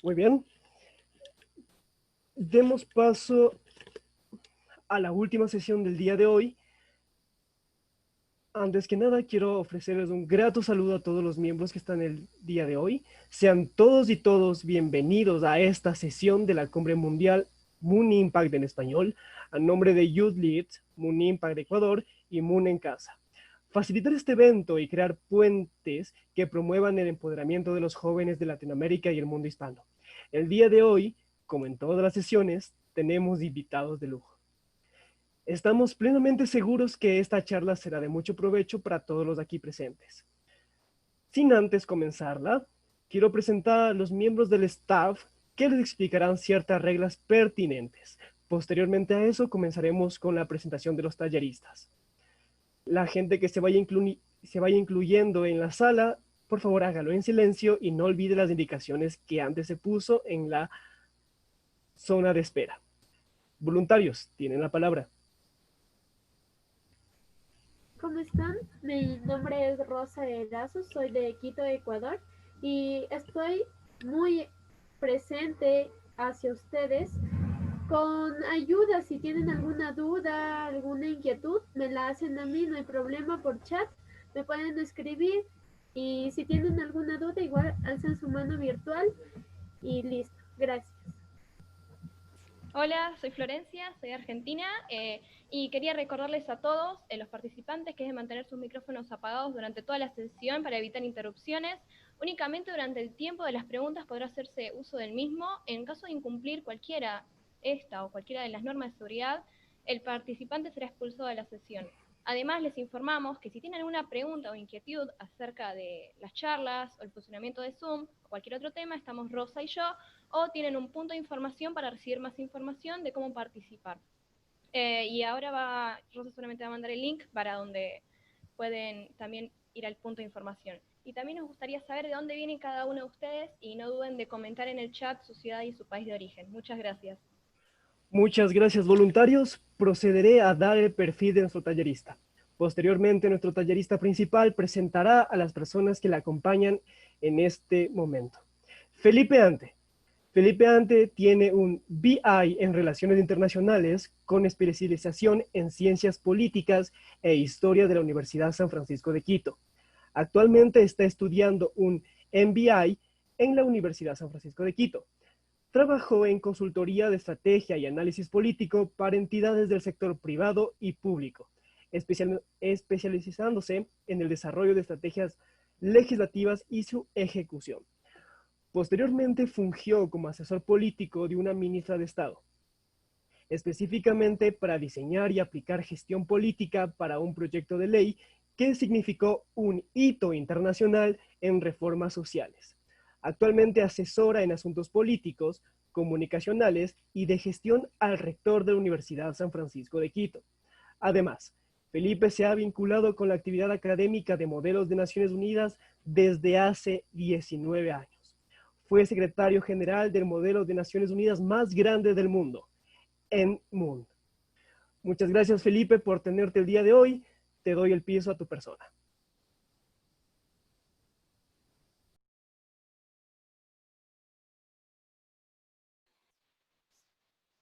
Muy bien. Demos paso a la última sesión del día de hoy. Antes que nada, quiero ofrecerles un grato saludo a todos los miembros que están el día de hoy. Sean todos y todos bienvenidos a esta sesión de la Cumbre Mundial Moon Impact en español, a nombre de Youth Lead, Moon Impact de Ecuador y Moon en Casa. Facilitar este evento y crear puentes que promuevan el empoderamiento de los jóvenes de Latinoamérica y el mundo hispano. El día de hoy, como en todas las sesiones, tenemos invitados de lujo. Estamos plenamente seguros que esta charla será de mucho provecho para todos los aquí presentes. Sin antes comenzarla, quiero presentar a los miembros del staff que les explicarán ciertas reglas pertinentes. Posteriormente a eso, comenzaremos con la presentación de los talleristas. La gente que se vaya incluyendo en la sala, por favor hágalo en silencio y no olvide las indicaciones que antes se puso en la zona de espera. Voluntarios, tienen la palabra. ¿Cómo están? Mi nombre es Rosa Erazo, soy de Quito, Ecuador, y estoy muy presente hacia ustedes con ayuda. Si tienen alguna duda, alguna inquietud, me la hacen a mí, no hay problema, por chat, me pueden escribir, y si tienen alguna duda, igual alzan su mano virtual y listo. Gracias. Hola, soy Florencia, soy argentina y quería recordarles a todos, los participantes, que deben mantener sus micrófonos apagados durante toda la sesión para evitar interrupciones. Únicamente durante el tiempo de las preguntas podrá hacerse uso del mismo. En caso de incumplir esta o cualquiera de las normas de seguridad, el participante será expulsado de la sesión. Además, les informamos que si tienen alguna pregunta o inquietud acerca de las charlas o el funcionamiento de Zoom o cualquier otro tema, estamos Rosa y yo, o tienen un punto de información para recibir más información de cómo participar. Y ahora Rosa solamente va a mandar el link para donde pueden también ir al punto de información. Y también nos gustaría saber de dónde viene cada uno de ustedes y no duden de comentar en el chat su ciudad y su país de origen. Muchas gracias. Muchas gracias, voluntarios. Procederé a dar el perfil de nuestro tallerista. Posteriormente, nuestro tallerista principal presentará a las personas que le acompañan en este momento. Felipe Ante. Felipe Ante tiene un BI en Relaciones Internacionales con especialización en Ciencias Políticas e Historia de la Universidad San Francisco de Quito. Actualmente está estudiando un MBI en la Universidad San Francisco de Quito. Trabajó en consultoría de estrategia y análisis político para entidades del sector privado y público, especializándose en el desarrollo de estrategias legislativas y su ejecución. Posteriormente fungió como asesor político de una ministra de Estado, específicamente para diseñar y aplicar gestión política para un proyecto de ley que significó un hito internacional en reformas sociales. Actualmente asesora en asuntos políticos, comunicacionales y de gestión al rector de la Universidad San Francisco de Quito. Además, Felipe se ha vinculado con la actividad académica de modelos de Naciones Unidas desde hace 19 años. Fue secretario general del modelo de Naciones Unidas más grande del mundo, en Moon. Muchas gracias, Felipe, por tenerte el día de hoy. Te doy el piso a tu persona.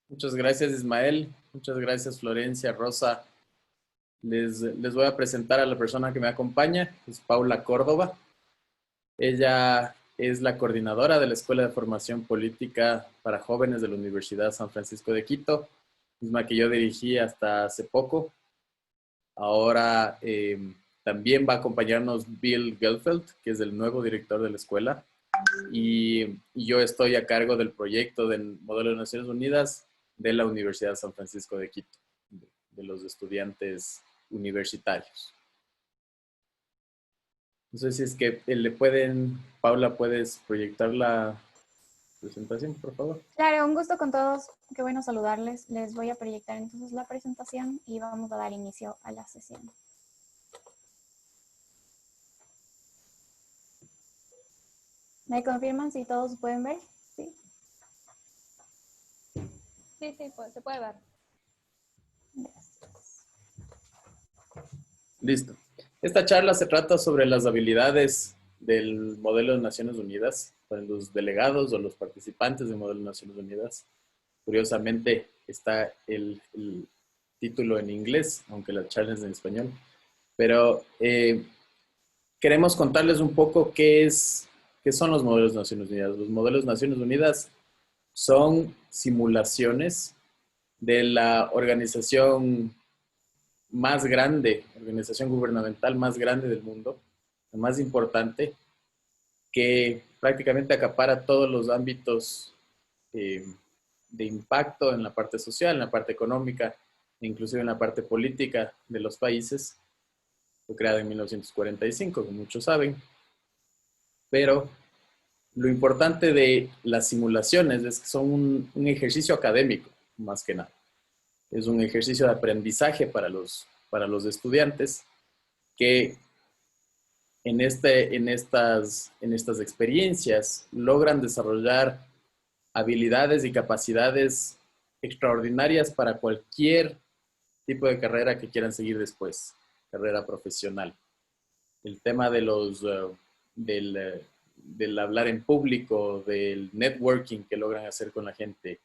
Muchas gracias, Ismael. Muchas gracias, Florencia, Rosa. Les voy a presentar a la persona que me acompaña, es Paula Córdoba. Ella es la coordinadora de la Escuela de Formación Política para Jóvenes de la Universidad San Francisco de Quito, misma que yo dirigí hasta hace poco. Ahora también va a acompañarnos Bill Gelfeld, que es el nuevo director de la escuela. Y yo estoy a cargo del proyecto del Modelo de Naciones Unidas de la Universidad San Francisco de Quito, de los estudiantes universitarios. No sé si es que Paula, ¿puedes proyectar la presentación, por favor? Claro, un gusto con todos. Qué bueno saludarles. Les voy a proyectar entonces la presentación y vamos a dar inicio a la sesión. ¿Me confirman si todos pueden ver? Sí. Sí, se puede ver. Gracias. Listo. Esta charla se trata sobre las habilidades del modelo de Naciones Unidas los delegados o los participantes de Modelo Naciones Unidas. Curiosamente está el título en inglés, aunque la charla es en español. Pero queremos contarles un poco qué son los modelos de Naciones Unidas. Los modelos de Naciones Unidas son simulaciones de la organización más grande, organización gubernamental más grande del mundo, la más importante, que prácticamente acapara todos los ámbitos de impacto en la parte social, en la parte económica, inclusive en la parte política de los países. Fue creada en 1945, como muchos saben, pero lo importante de las simulaciones es que son un ejercicio académico, más que nada. Es un ejercicio de aprendizaje para los estudiantes que en estas experiencias logran desarrollar habilidades y capacidades extraordinarias para cualquier tipo de carrera que quieran seguir después, carrera profesional. El tema de del hablar en público, del networking que logran hacer con la gente,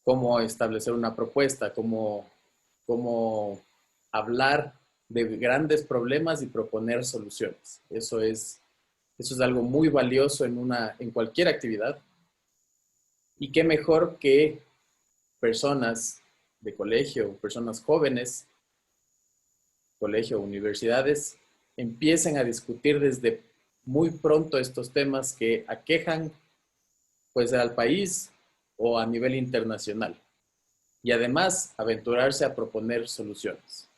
cómo establecer una propuesta, cómo hablar de grandes problemas y proponer soluciones. Eso es algo muy valioso en cualquier actividad. Y qué mejor que personas de colegio, personas jóvenes, colegio, universidades, empiecen a discutir desde muy pronto estos temas que aquejan pues al país o a nivel internacional. Y además aventurarse a proponer soluciones.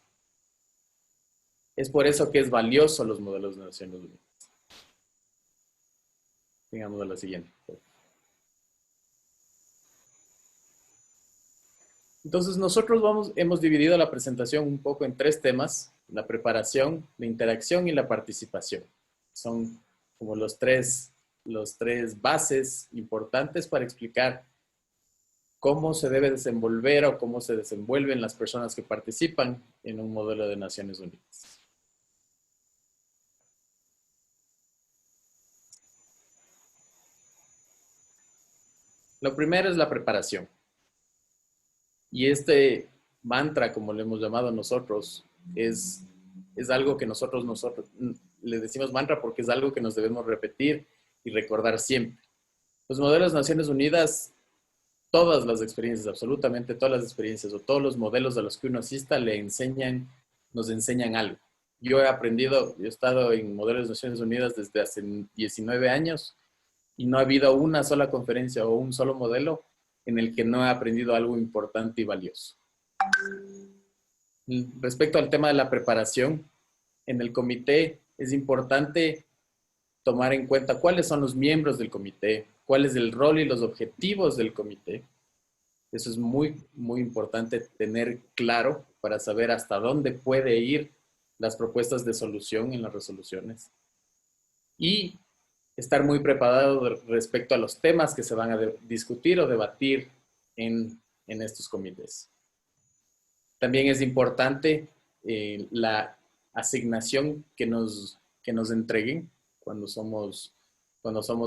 Es por eso que es valioso los modelos de Naciones Unidas. Sigamos a la siguiente. Entonces nosotros hemos dividido la presentación un poco en 3 temas: la preparación, la interacción y la participación. Son como los tres bases importantes para explicar cómo se debe desenvolver o cómo se desenvuelven las personas que participan en un modelo de Naciones Unidas. Lo primero es la preparación. Y este mantra, como le hemos llamado nosotros, es algo que nosotros le decimos mantra porque es algo que nos debemos repetir y recordar siempre. Los modelos de Naciones Unidas, todas las experiencias, absolutamente todas las experiencias o todos los modelos a los que uno asista nos enseñan algo. Yo he estado en modelos de Naciones Unidas desde hace 19 años y no ha habido una sola conferencia o un solo modelo en el que no he aprendido algo importante y valioso. Respecto al tema de la preparación, en el comité es importante tomar en cuenta cuáles son los miembros del comité, cuál es el rol y los objetivos del comité. Eso es muy, muy importante tener claro para saber hasta dónde puede ir las propuestas de solución en las resoluciones. Y estar muy preparado respecto a los temas que se van a discutir o debatir en estos comités. También es importante la asignación que nos entreguen cuando somos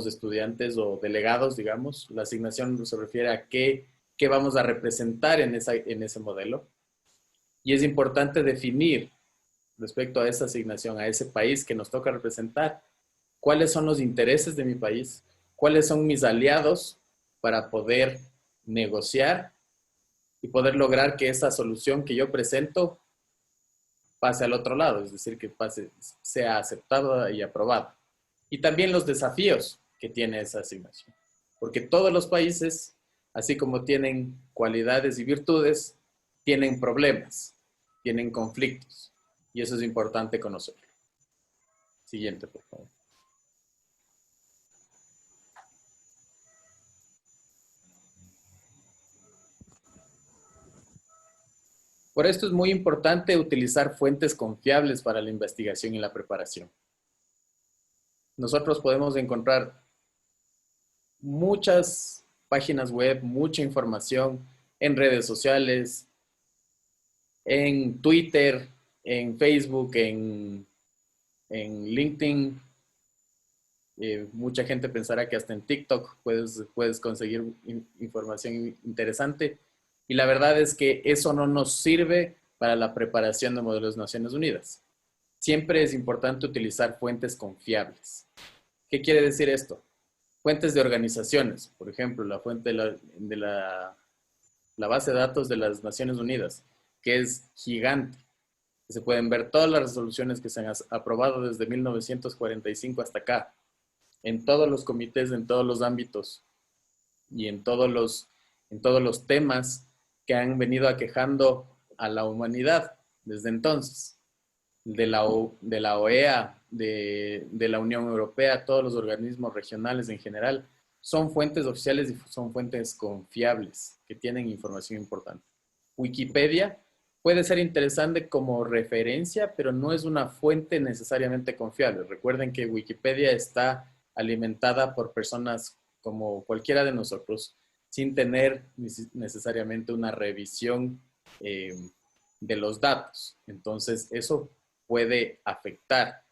estudiantes o delegados, digamos. La asignación se refiere a qué vamos a representar en ese modelo. Y es importante definir respecto a esa asignación, a ese país que nos toca representar, cuáles son los intereses de mi país, cuáles son mis aliados para poder negociar y poder lograr que esa solución que yo presento pase al otro lado, es decir, que sea aceptada y aprobada. Y también los desafíos que tiene esa asignación. Porque todos los países, así como tienen cualidades y virtudes, tienen problemas, tienen conflictos. Y eso es importante conocerlo. Siguiente, por favor. Por esto es muy importante utilizar fuentes confiables para la investigación y la preparación. Nosotros podemos encontrar muchas páginas web, mucha información en redes sociales, en Twitter, en Facebook, en LinkedIn, Mucha gente pensará que hasta en TikTok puedes conseguir información interesante. Y la verdad es que eso no nos sirve para la preparación de modelos de Naciones Unidas. Siempre es importante utilizar fuentes confiables. ¿Qué quiere decir esto? Fuentes de organizaciones, por ejemplo, la fuente de la base de datos de las Naciones Unidas, que es gigante. Se pueden ver todas las resoluciones que se han aprobado desde 1945 hasta acá, en todos los comités, en todos los ámbitos y en todos los temas que han venido aquejando a la humanidad desde entonces. De la OEA, de la Unión Europea, todos los organismos regionales en general, son fuentes oficiales y son fuentes confiables que tienen información importante. Wikipedia puede ser interesante como referencia, pero no es una fuente necesariamente confiable. Recuerden que Wikipedia está alimentada por personas como cualquiera de nosotros, sin tener necesariamente una revisión de los datos. Entonces, eso puede afectar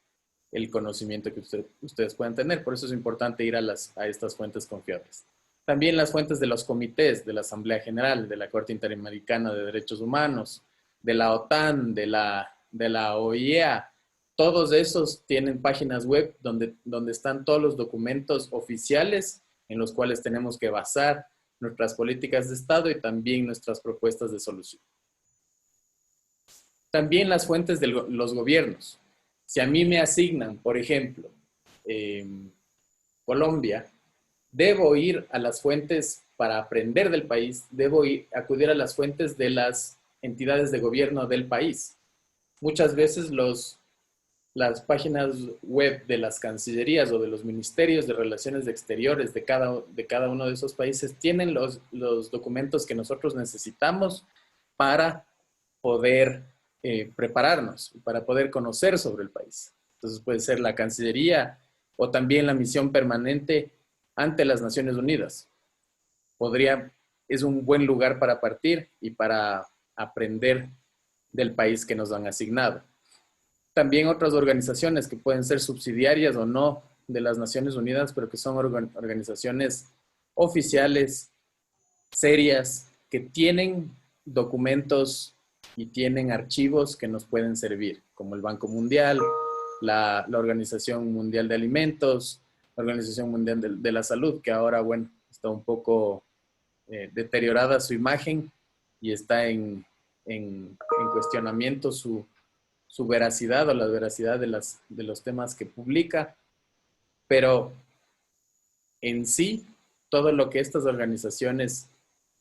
el conocimiento que ustedes puedan tener. Por eso es importante ir a estas fuentes confiables. También las fuentes de los comités, de la Asamblea General, de la Corte Interamericana de Derechos Humanos, de la OTAN, de la OEA, todos esos tienen páginas web donde están todos los documentos oficiales en los cuales tenemos que basar nuestras políticas de Estado y también nuestras propuestas de solución. También las fuentes de los gobiernos. Si a mí me asignan, por ejemplo, Colombia, debo ir a las fuentes para aprender del país, debo acudir a las fuentes de las entidades de gobierno del país. Muchas veces las páginas web de las cancillerías o de los ministerios de relaciones exteriores de cada uno de esos países tienen los documentos que nosotros necesitamos para poder prepararnos, para poder conocer sobre el país. Entonces puede ser la Cancillería o también la misión permanente ante las Naciones Unidas. Es un buen lugar para partir y para aprender del país que nos han asignado. También otras organizaciones que pueden ser subsidiarias o no de las Naciones Unidas, pero que son organizaciones oficiales, serias, que tienen documentos y tienen archivos que nos pueden servir, como el Banco Mundial, la Organización Mundial de Alimentos, la Organización Mundial de la Salud, que ahora, bueno, está un poco deteriorada su imagen y está en cuestionamiento su veracidad o la veracidad de los temas que publica, pero en sí, todo lo que estas organizaciones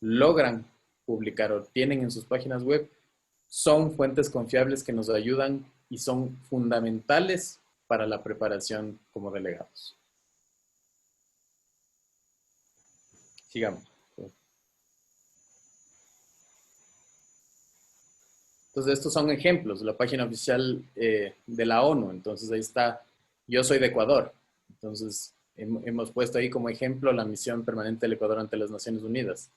logran publicar o tienen en sus páginas web son fuentes confiables que nos ayudan y son fundamentales para la preparación como delegados. Sigamos. Entonces, estos son ejemplos, la página oficial de la ONU. Entonces, ahí está, yo soy de Ecuador. Entonces, hemos puesto ahí como ejemplo la misión permanente del Ecuador ante las Naciones Unidas.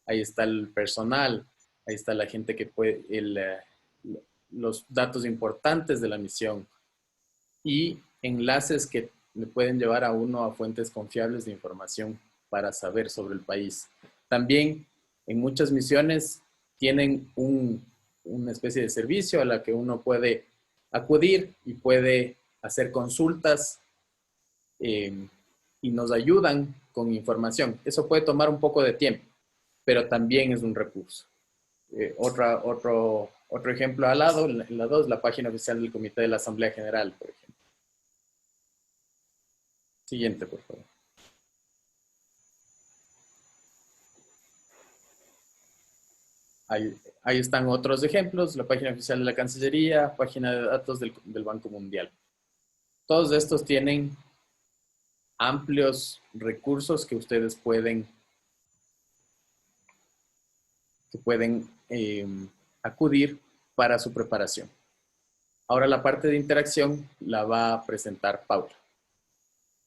Ahí está el personal, ahí está la gente que puede, los datos importantes de la misión y enlaces que le pueden llevar a uno a fuentes confiables de información para saber sobre el país. También, en muchas misiones tienen una especie de servicio a la que uno puede acudir y puede hacer consultas y nos ayudan con información. Eso puede tomar un poco de tiempo, pero también es un recurso. Otro ejemplo al lado, en la 2, la página oficial del Comité de la Asamblea General, por ejemplo. Siguiente, por favor. Ahí están otros ejemplos, la página oficial de la Cancillería, página de datos del Banco Mundial. Todos estos tienen amplios recursos que ustedes pueden acudir para su preparación. Ahora la parte de interacción la va a presentar Paula.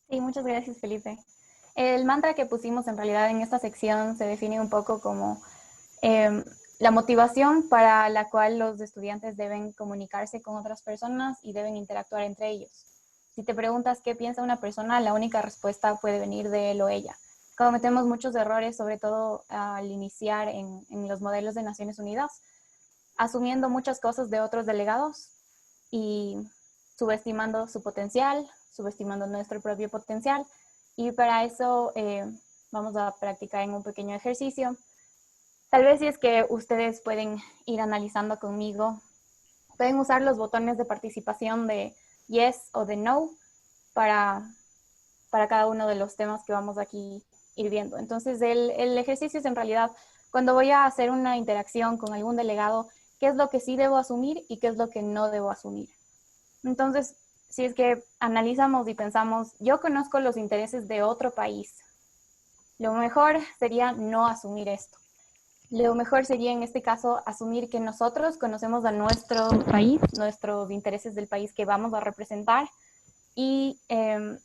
Sí, muchas gracias, Felipe. El mantra que pusimos en realidad en esta sección se define un poco como la motivación para la cual los estudiantes deben comunicarse con otras personas y deben interactuar entre ellos. Si te preguntas qué piensa una persona, la única respuesta puede venir de él o ella. Cometemos muchos errores, sobre todo al iniciar en los modelos de Naciones Unidas, asumiendo muchas cosas de otros delegados y subestimando su potencial, subestimando nuestro propio potencial. Y para eso vamos a practicar en un pequeño ejercicio. Tal vez si es que ustedes pueden ir analizando conmigo, pueden usar los botones de participación de yes o de no para cada uno de los temas que vamos aquí ir viendo. Entonces el ejercicio es en realidad cuando voy a hacer una interacción con algún delegado, qué es lo que sí debo asumir y qué es lo que no debo asumir. Entonces, si es que analizamos y pensamos, yo conozco los intereses de otro país, lo mejor sería no asumir esto. Lo mejor sería en este caso asumir que nosotros conocemos a nuestro país, nuestros intereses del país que vamos a representar y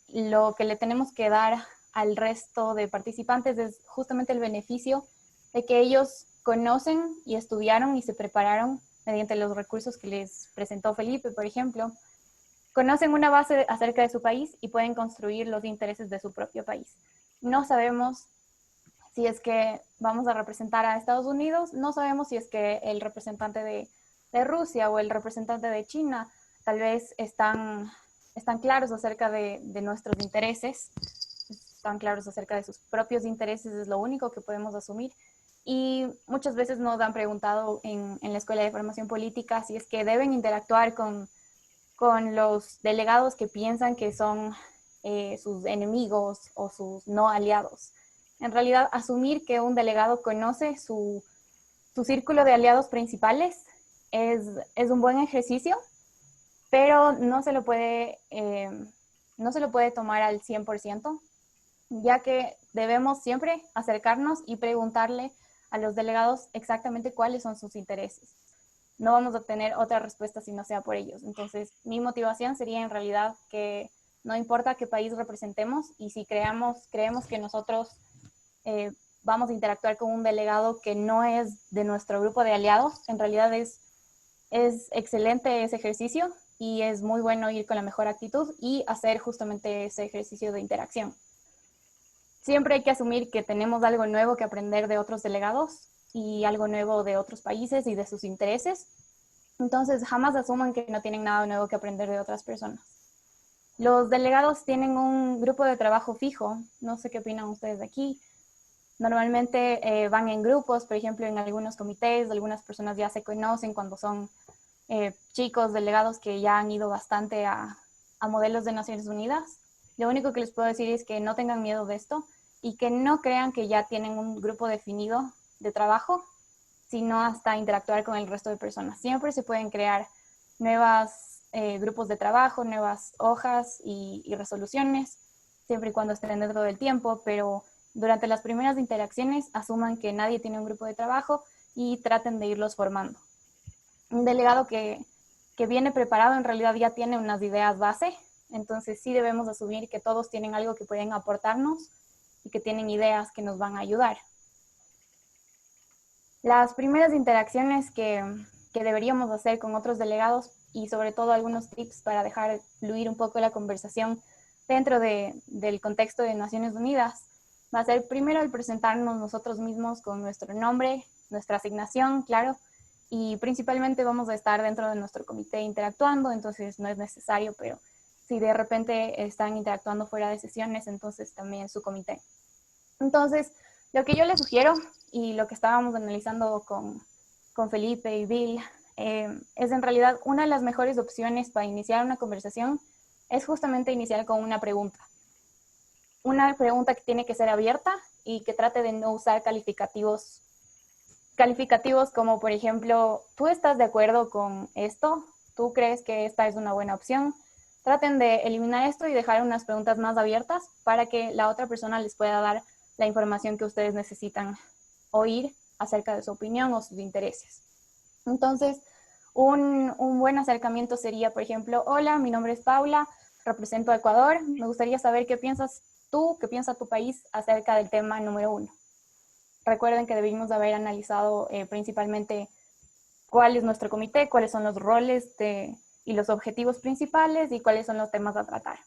lo que le tenemos que dar al resto de participantes es justamente el beneficio de que ellos conocen y estudiaron y se prepararon mediante los recursos que les presentó Felipe, por ejemplo. Conocen una base acerca de su país y pueden construir los intereses de su propio país. No sabemos si es que vamos a representar a Estados Unidos, no sabemos si es que el representante de Rusia o el representante de China tal vez están claros acerca de nuestros intereses, están claros acerca de sus propios intereses, es lo único que podemos asumir. Y muchas veces nos han preguntado en la Escuela de Formación Política si es que deben interactuar con los delegados que piensan que son sus enemigos o sus no aliados. En realidad, asumir que un delegado conoce su círculo de aliados principales es un buen ejercicio, pero no se lo puede tomar al 100%, ya que debemos siempre acercarnos y preguntarle a los delegados exactamente cuáles son sus intereses. No vamos a tener otra respuesta si no sea por ellos. Entonces, mi motivación sería en realidad que no importa qué país representemos y si creemos que nosotros vamos a interactuar con un delegado que no es de nuestro grupo de aliados, en realidad es excelente ese ejercicio y es muy bueno ir con la mejor actitud y hacer justamente ese ejercicio de interacción. Siempre hay que asumir que tenemos algo nuevo que aprender de otros delegados y algo nuevo de otros países y de sus intereses. Entonces, jamás asuman que no tienen nada nuevo que aprender de otras personas. Los delegados tienen un grupo de trabajo fijo. No sé qué opinan ustedes de aquí. Normalmente van en grupos, por ejemplo, en algunos comités. Algunas personas ya se conocen cuando son chicos delegados que ya han ido bastante a modelos de Naciones Unidas. Lo único que les puedo decir es que no tengan miedo de esto y que no crean que ya tienen un grupo definido de trabajo, sino hasta interactuar con el resto de personas. Siempre se pueden crear nuevos grupos de trabajo, nuevas hojas y resoluciones, siempre y cuando estén dentro del tiempo, pero durante las primeras interacciones asuman que nadie tiene un grupo de trabajo y traten de irlos formando. Un delegado que viene preparado en realidad ya tiene unas ideas base, entonces sí debemos asumir que todos tienen algo que pueden aportarnos y que tienen ideas que nos van a ayudar. Las primeras interacciones que deberíamos hacer con otros delegados y sobre todo algunos tips para dejar fluir un poco la conversación dentro del contexto de Naciones Unidas va a ser primero el presentarnos nosotros mismos con nuestro nombre, nuestra asignación, claro, y principalmente vamos a estar dentro de nuestro comité interactuando, entonces no es necesario, pero si de repente están interactuando fuera de sesiones, entonces también su comité. Entonces, lo que yo les sugiero y lo que estábamos analizando con Felipe y Bill es en realidad una de las mejores opciones para iniciar una conversación es justamente iniciar con una pregunta. Una pregunta que tiene que ser abierta y que trate de no usar calificativos como, por ejemplo, ¿tú estás de acuerdo con esto? ¿Tú crees que esta es una buena opción? Traten de eliminar esto y dejar unas preguntas más abiertas para que la otra persona les pueda dar la información que ustedes necesitan oír acerca de su opinión o sus intereses. Entonces, un buen acercamiento sería, por ejemplo, hola, mi nombre es Paula, represento a Ecuador, me gustaría saber qué piensas tú, qué piensa tu país acerca del tema número 1. Recuerden que debimos haber analizado principalmente cuál es nuestro comité, cuáles son los roles y y los objetivos principales y cuáles son los temas a tratar.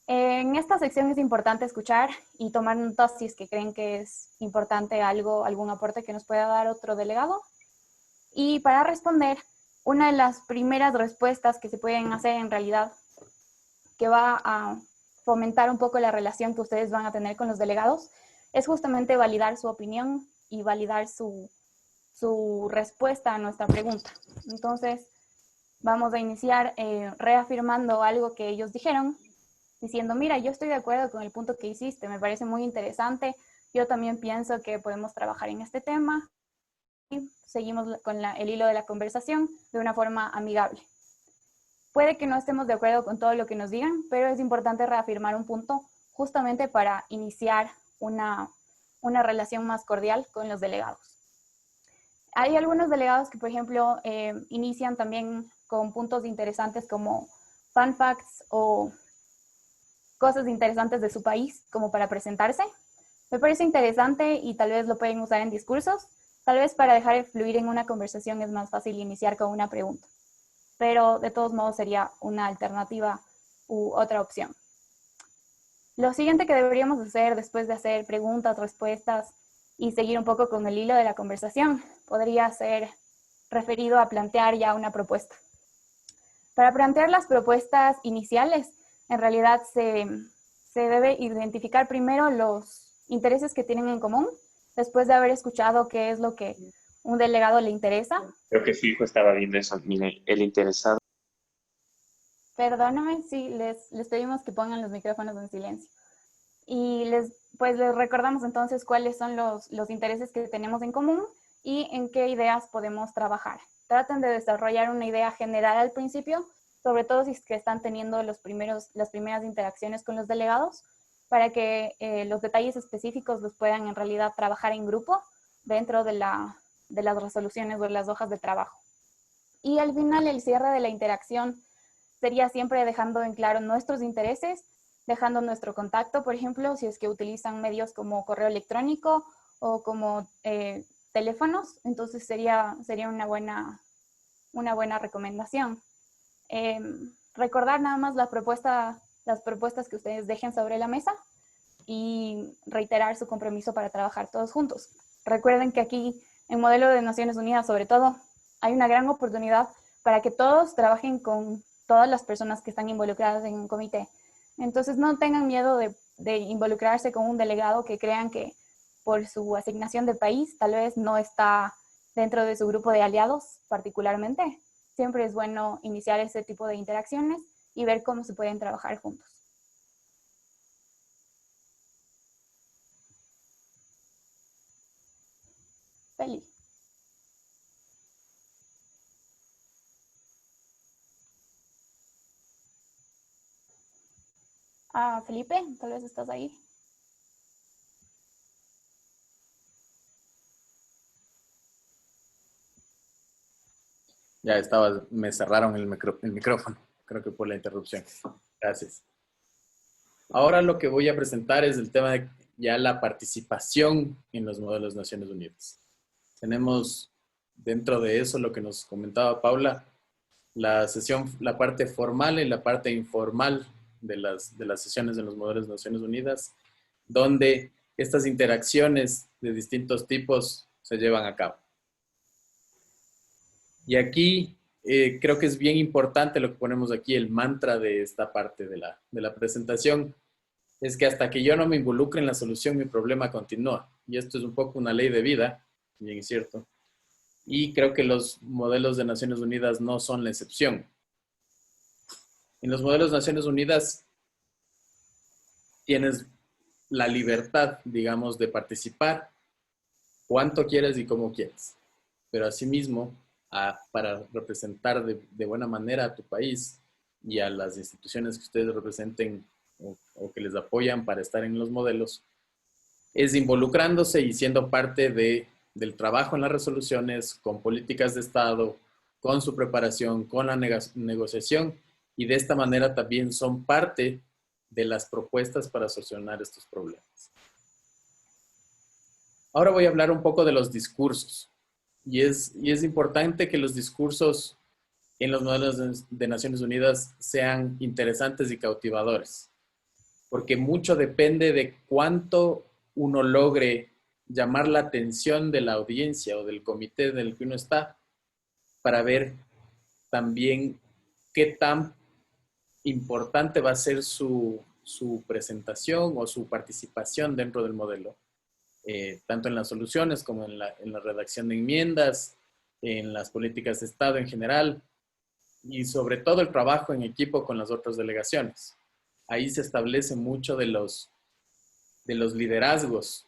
En esta sección es importante escuchar y tomar notas si es que creen que es importante algún aporte que nos pueda dar otro delegado. Y para responder, una de las primeras respuestas que se pueden hacer en realidad, que va a fomentar un poco la relación que ustedes van a tener con los delegados, es justamente validar su opinión y validar su respuesta a nuestra pregunta. Entonces, vamos a iniciar reafirmando algo que ellos dijeron, diciendo, mira, yo estoy de acuerdo con el punto que hiciste, me parece muy interesante, yo también pienso que podemos trabajar en este tema, y seguimos con el hilo de la conversación de una forma amigable. Puede que no estemos de acuerdo con todo lo que nos digan, pero es importante reafirmar un punto justamente para iniciar una relación más cordial con los delegados. Hay algunos delegados que, por ejemplo, inician también con puntos interesantes como fun facts o cosas interesantes de su país como para presentarse. Me parece interesante y tal vez lo pueden usar en discursos. Tal vez para dejar fluir en una conversación es más fácil iniciar con una pregunta. Pero de todos modos sería una alternativa u otra opción. Lo siguiente que deberíamos hacer después de hacer preguntas, respuestas y seguir un poco con el hilo de la conversación podría ser referido a plantear ya una propuesta. Para plantear las propuestas iniciales, en realidad se debe identificar primero los intereses que tienen en común, después de haber escuchado qué es lo que un delegado le interesa. Creo que su hijo estaba viendo eso. Mire, el interesado. Perdóname, sí, les pedimos que pongan los micrófonos en silencio. Y les recordamos entonces cuáles son los intereses que tenemos en común y en qué ideas podemos trabajar. Traten de desarrollar una idea general al principio, sobre todo si es que están teniendo las primeras interacciones con los delegados, para que los detalles específicos los puedan en realidad trabajar en grupo dentro de las resoluciones o de las hojas de trabajo. Y al final, el cierre de la interacción sería siempre dejando en claro nuestros intereses, dejando nuestro contacto, por ejemplo, si es que utilizan medios como correo electrónico o como teléfonos, entonces sería una buena recomendación. Recordar nada más las propuestas que ustedes dejen sobre la mesa y reiterar su compromiso para trabajar todos juntos. Recuerden que aquí, en Modelo de Naciones Unidas, sobre todo, hay una gran oportunidad para que todos trabajen con todas las personas que están involucradas en un comité. Entonces, no tengan miedo de involucrarse con un delegado que crean que por su asignación de país tal vez no está dentro de su grupo de aliados particularmente. Siempre es bueno iniciar ese tipo de interacciones y ver cómo se pueden trabajar juntos. Feli. Felipe, tal vez estás ahí. Ya estaba, me cerraron el micrófono, creo que por la interrupción. Gracias. Ahora lo que voy a presentar es el tema de ya la participación en los modelos de Naciones Unidas. Tenemos dentro de eso lo que nos comentaba Paula, la parte formal y la parte informal de las sesiones de los modelos de Naciones Unidas, donde estas interacciones de distintos tipos se llevan a cabo. Y aquí creo que es bien importante lo que ponemos aquí, el mantra de esta parte de la presentación, es que hasta que yo no me involucre en la solución, mi problema continúa. Y esto es un poco una ley de vida, bien es cierto. Y creo que los modelos de Naciones Unidas no son la excepción. En los modelos de Naciones Unidas tienes la libertad, digamos, de participar cuánto quieres y cómo quieres. Pero asimismo, para representar de buena manera a tu país y a las instituciones que ustedes representen o que les apoyan para estar en los modelos, es involucrándose y siendo parte del trabajo en las resoluciones, con políticas de Estado, con su preparación, con la negociación, y de esta manera también son parte de las propuestas para solucionar estos problemas. Ahora voy a hablar un poco de los discursos. Y es importante que los discursos en los modelos de Naciones Unidas sean interesantes y cautivadores, porque mucho depende de cuánto uno logre llamar la atención de la audiencia o del comité del que uno está, para ver también qué tan importante va a ser su presentación o su participación dentro del modelo, tanto en las soluciones como en la redacción de enmiendas, en las políticas de Estado en general, y sobre todo el trabajo en equipo con las otras delegaciones. Ahí se establece mucho de los liderazgos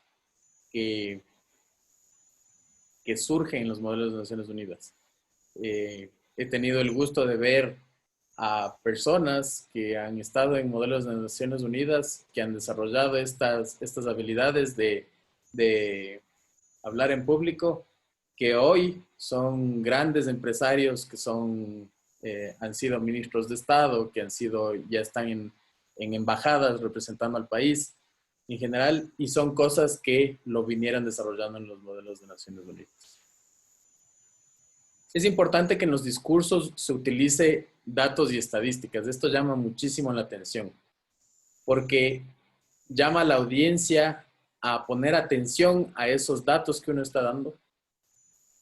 que surgen en los modelos de Naciones Unidas. He tenido el gusto de ver a personas que han estado en modelos de Naciones Unidas, que han desarrollado estas habilidades de hablar en público, que hoy son grandes empresarios, que han sido ministros de Estado, que ya están en embajadas representando al país en general, y son cosas que lo vinieran desarrollando en los modelos de Naciones Unidas. Es importante que en los discursos se utilice datos y estadísticas. Esto llama muchísimo la atención, porque llama a la audiencia a poner atención a esos datos que uno está dando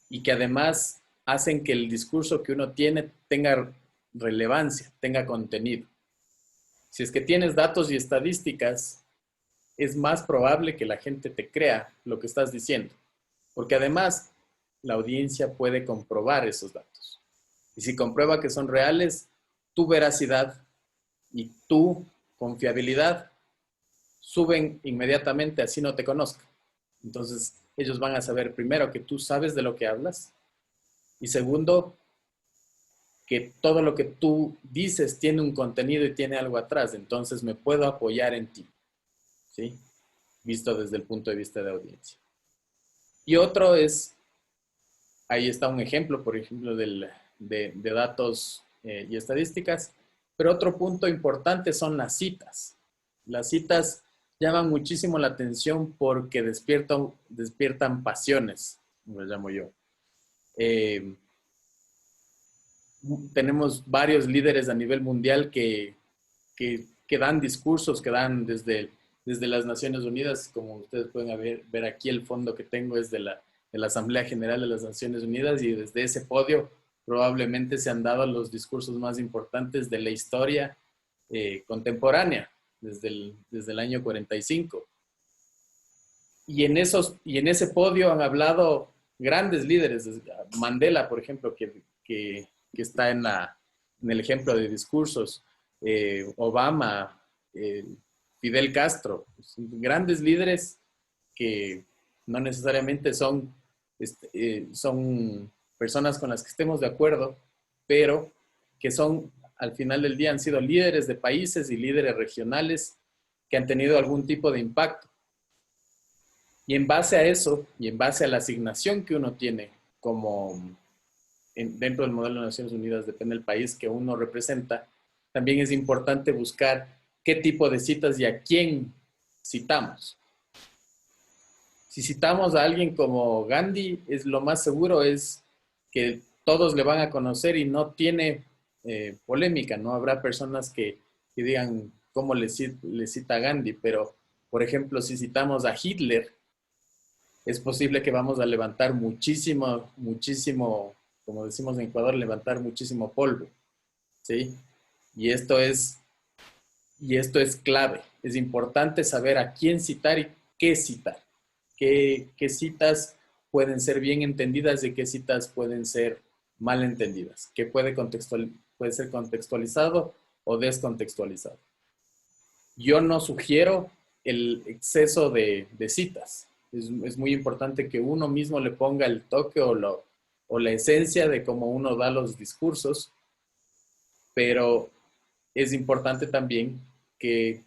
y que además hacen que el discurso que uno tiene tenga relevancia, tenga contenido. Si es que tienes datos y estadísticas, es más probable que la gente te crea lo que estás diciendo, porque además la audiencia puede comprobar esos datos. Y si comprueba que son reales, tu veracidad y tu confiabilidad suben inmediatamente, así no te conozcan. Entonces, ellos van a saber primero que tú sabes de lo que hablas, y segundo, que todo lo que tú dices tiene un contenido y tiene algo atrás, entonces me puedo apoyar en ti, ¿sí? Visto desde el punto de vista de audiencia. Y otro es, ahí está un ejemplo, por ejemplo, de datos y estadísticas, pero otro punto importante son las citas. Las citas llaman muchísimo la atención porque despiertan pasiones, como lo llamo yo. Tenemos varios líderes a nivel mundial que dan discursos, que dan desde las Naciones Unidas. Como ustedes pueden ver aquí, el fondo que tengo es de la Asamblea General de las Naciones Unidas, y desde ese podio probablemente se han dado los discursos más importantes de la historia contemporánea, desde el año 45. Y en ese podio han hablado grandes líderes. Mandela, por ejemplo, que está en el ejemplo de discursos, Obama, Fidel Castro, grandes líderes que no necesariamente son personas con las que estemos de acuerdo, pero que al final del día han sido líderes de países y líderes regionales que han tenido algún tipo de impacto. Y en base a eso, y en base a la asignación que uno tiene dentro del modelo de Naciones Unidas, depende del país que uno representa, también es importante buscar qué tipo de citas y a quién citamos. Si citamos a alguien como Gandhi, lo más seguro es que todos le van a conocer y no tiene polémica. No habrá personas que digan cómo le cita a Gandhi, pero, por ejemplo, si citamos a Hitler, es posible que vamos a levantar muchísimo, como decimos en Ecuador, levantar muchísimo polvo, ¿sí? Y esto es clave. Es importante saber a quién citar y qué citar. Qué citas pueden ser bien entendidas y qué citas pueden ser mal entendidas. Qué puede ser contextualizado o descontextualizado. Yo no sugiero el exceso de citas. Es muy importante que uno mismo le ponga el toque o la esencia de cómo uno da los discursos, pero es importante también que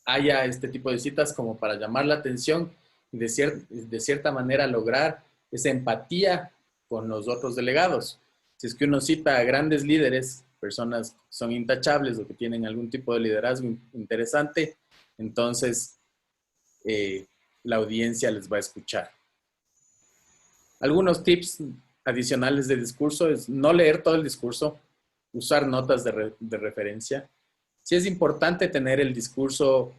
haya este tipo de citas como para llamar la atención y de cierta manera lograr esa empatía con los otros delegados. Si es que uno cita a grandes líderes, personas que son intachables o que tienen algún tipo de liderazgo interesante, entonces la audiencia les va a escuchar. Algunos tips adicionales de discurso es no leer todo el discurso, usar notas de referencia. Sí es importante tener el discurso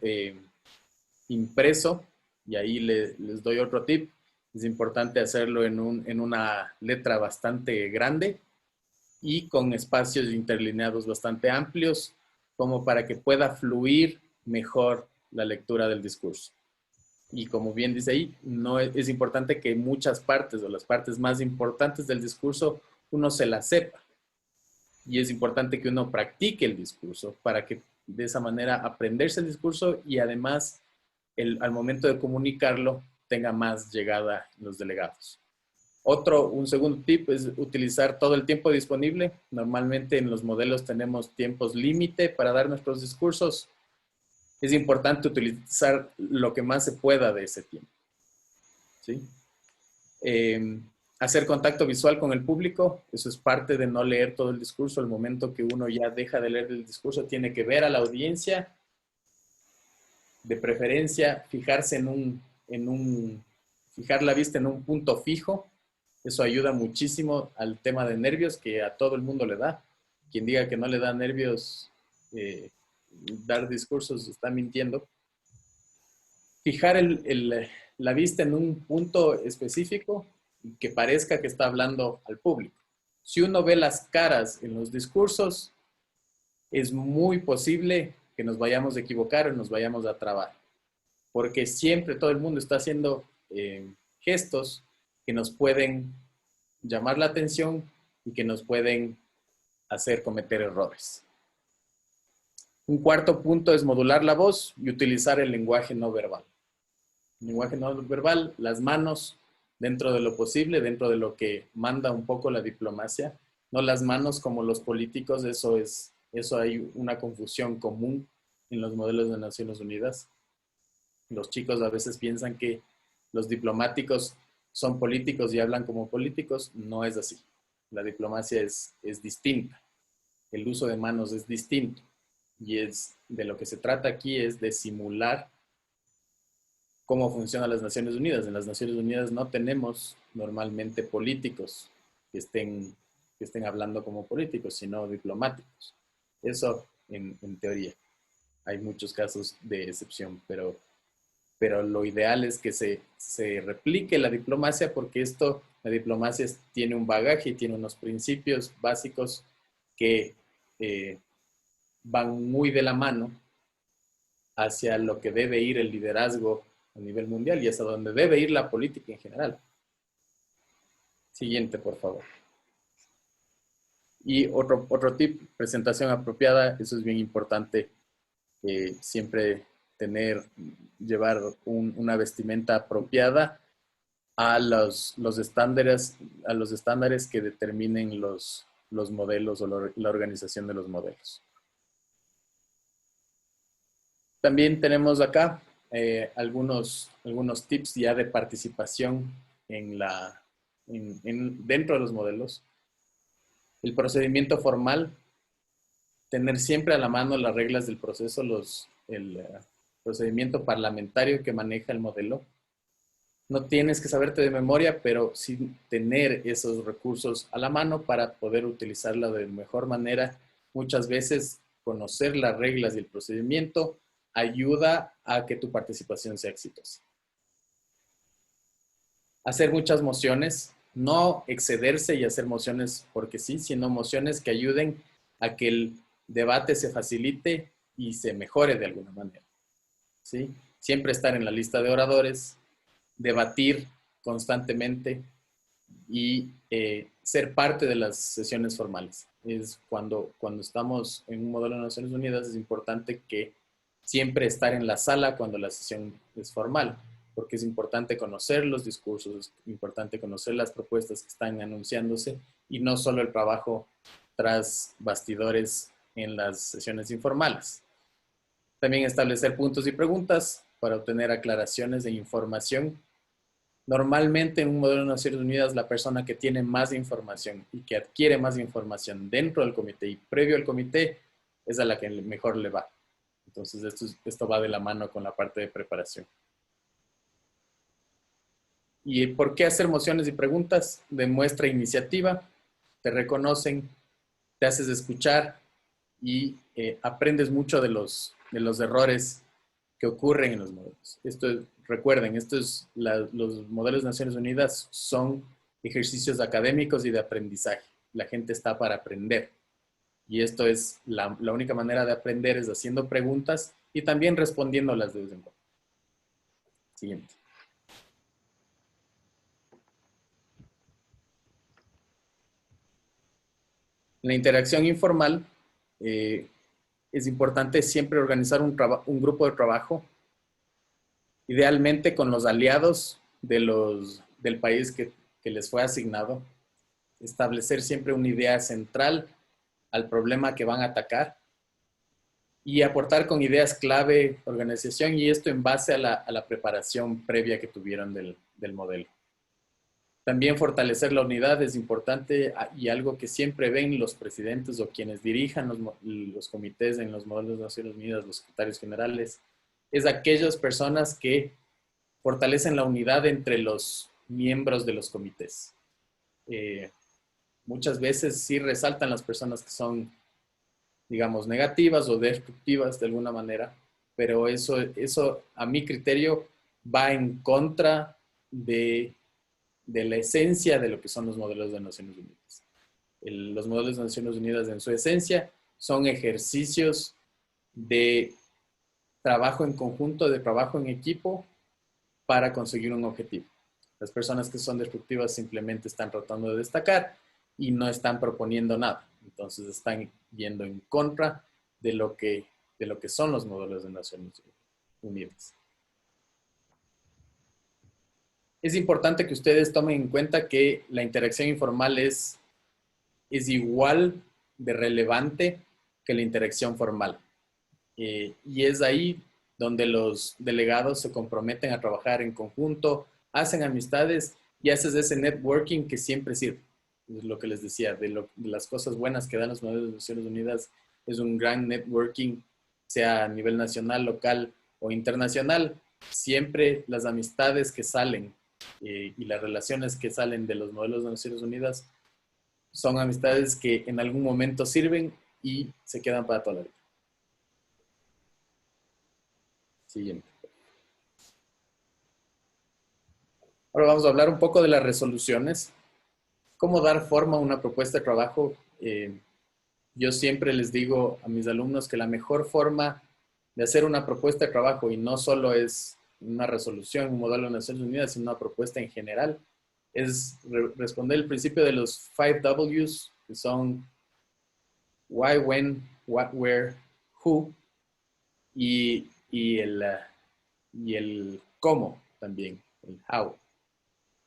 impreso, y ahí les doy otro tip. Es importante hacerlo en una letra bastante grande y con espacios interlineados bastante amplios, como para que pueda fluir mejor la lectura del discurso. Y como bien dice ahí, no es importante que muchas partes o las partes más importantes del discurso uno se las sepa. Y es importante que uno practique el discurso para que de esa manera aprenderse el discurso y además al momento de comunicarlo tenga más llegada en los delegados. Un segundo tip es utilizar todo el tiempo disponible. Normalmente en los modelos tenemos tiempos límite para dar nuestros discursos. Es importante utilizar lo que más se pueda de ese tiempo, ¿sí? Hacer contacto visual con el público, eso es parte de no leer todo el discurso. El momento que uno ya deja de leer el discurso, tiene que ver a la audiencia, de preferencia fijarse fijar la vista en un punto fijo. Eso ayuda muchísimo al tema de nervios que a todo el mundo le da. Quien diga que no le da nervios dar discursos está mintiendo. Fijar la vista en un punto específico que parezca que está hablando al público. Si uno ve las caras en los discursos, es muy posible que nos vayamos a equivocar o nos vayamos a trabar. Porque siempre todo el mundo está haciendo gestos que nos pueden llamar la atención y que nos pueden hacer cometer errores. Un cuarto punto es modular la voz y utilizar el lenguaje no verbal. El lenguaje no verbal, las manos, dentro de lo posible, dentro de lo que manda un poco la diplomacia. No las manos como los políticos, eso hay una confusión común en los modelos de Naciones Unidas. Los chicos a veces piensan que los diplomáticos son políticos y hablan como políticos. No es así. La diplomacia es distinta. El uso de manos es distinto. Y de lo que se trata aquí es de simular cómo funcionan las Naciones Unidas. En las Naciones Unidas no tenemos normalmente políticos que estén hablando como políticos, sino diplomáticos. Eso en teoría. Hay muchos casos de excepción, pero lo ideal es que se replique la diplomacia, porque la diplomacia tiene un bagaje y tiene unos principios básicos que van muy de la mano hacia lo que debe ir el liderazgo a nivel mundial y hasta donde debe ir la política en general. Siguiente, por favor. Y otro tip, presentación apropiada. Eso es bien importante. Siempre llevar una vestimenta apropiada a los estándares que determinen los modelos o la organización de los modelos. También tenemos acá algunos tips ya de participación dentro de los modelos. El procedimiento formal, tener siempre a la mano las reglas del proceso, el procedimiento parlamentario que maneja el modelo. No tienes que saberte de memoria, pero sí tener esos recursos a la mano para poder utilizarla de mejor manera. Muchas veces conocer las reglas y el procedimiento ayuda a que tu participación sea exitosa. Hacer muchas mociones, no excederse y hacer mociones porque sí, sino mociones que ayuden a que el debate se facilite y se mejore de alguna manera, ¿sí? Siempre estar en la lista de oradores, debatir constantemente y ser parte de las sesiones formales. Es cuando estamos en un modelo de Naciones Unidas, es importante que siempre estar en la sala cuando la sesión es formal, porque es importante conocer los discursos, es importante conocer las propuestas que están anunciándose y no solo el trabajo tras bastidores en las sesiones informales. También establecer puntos y preguntas para obtener aclaraciones e información. Normalmente en un modelo de Naciones Unidas, la persona que tiene más información y que adquiere más información dentro del comité y previo al comité es a la que mejor le va. Entonces esto va de la mano con la parte de preparación. ¿Y por qué hacer mociones y preguntas? Demuestra iniciativa, te reconocen, te haces escuchar y aprendes mucho de los errores que ocurren en los modelos. Recuerden, los modelos de Naciones Unidas son ejercicios académicos y de aprendizaje. La gente está para aprender. Y esto es la única manera de aprender es haciendo preguntas y también respondiéndolas de vez en cuando. Siguiente. En la interacción informal es importante siempre organizar un grupo de trabajo, idealmente con los aliados del país que les fue asignado. Establecer siempre una idea central al problema que van a atacar y aportar con ideas clave, organización, y esto en base a la preparación previa que tuvieron del modelo. También fortalecer la unidad es importante y algo que siempre ven los presidentes o quienes dirijan los comités en los modelos de Naciones Unidas, los secretarios generales, es aquellas personas que fortalecen la unidad entre los miembros de los comités. Muchas veces sí resaltan las personas que son, digamos, negativas o destructivas de alguna manera, pero eso a mi criterio va en contra de la esencia de lo que son los modelos de Naciones Unidas. Los modelos de Naciones Unidas en su esencia son ejercicios de trabajo en conjunto, de trabajo en equipo para conseguir un objetivo. Las personas que son destructivas simplemente están tratando de destacar y no están proponiendo nada. Entonces están yendo en contra de lo que son los modelos de Naciones Unidas. Es importante que ustedes tomen en cuenta que la interacción informal es igual de relevante que la interacción formal. Y es ahí donde los delegados se comprometen a trabajar en conjunto, hacen amistades y haces ese networking que siempre sirve. Es lo que les decía, de las cosas buenas que dan los modelos de Naciones Unidas es un gran networking, sea a nivel nacional, local o internacional. Siempre las amistades que salen y las relaciones que salen de los modelos de Naciones Unidas son amistades que en algún momento sirven y se quedan para toda la vida. Siguiente. Ahora vamos a hablar un poco de las resoluciones. ¿Cómo dar forma a una propuesta de trabajo? Yo siempre les digo a mis alumnos que la mejor forma de hacer una propuesta de trabajo, y no solo es una resolución, un modelo de Naciones Unidas, sino una propuesta en general, es responder el principio de los 5 Ws, que son why, when, what, where, who, y el cómo también, el how.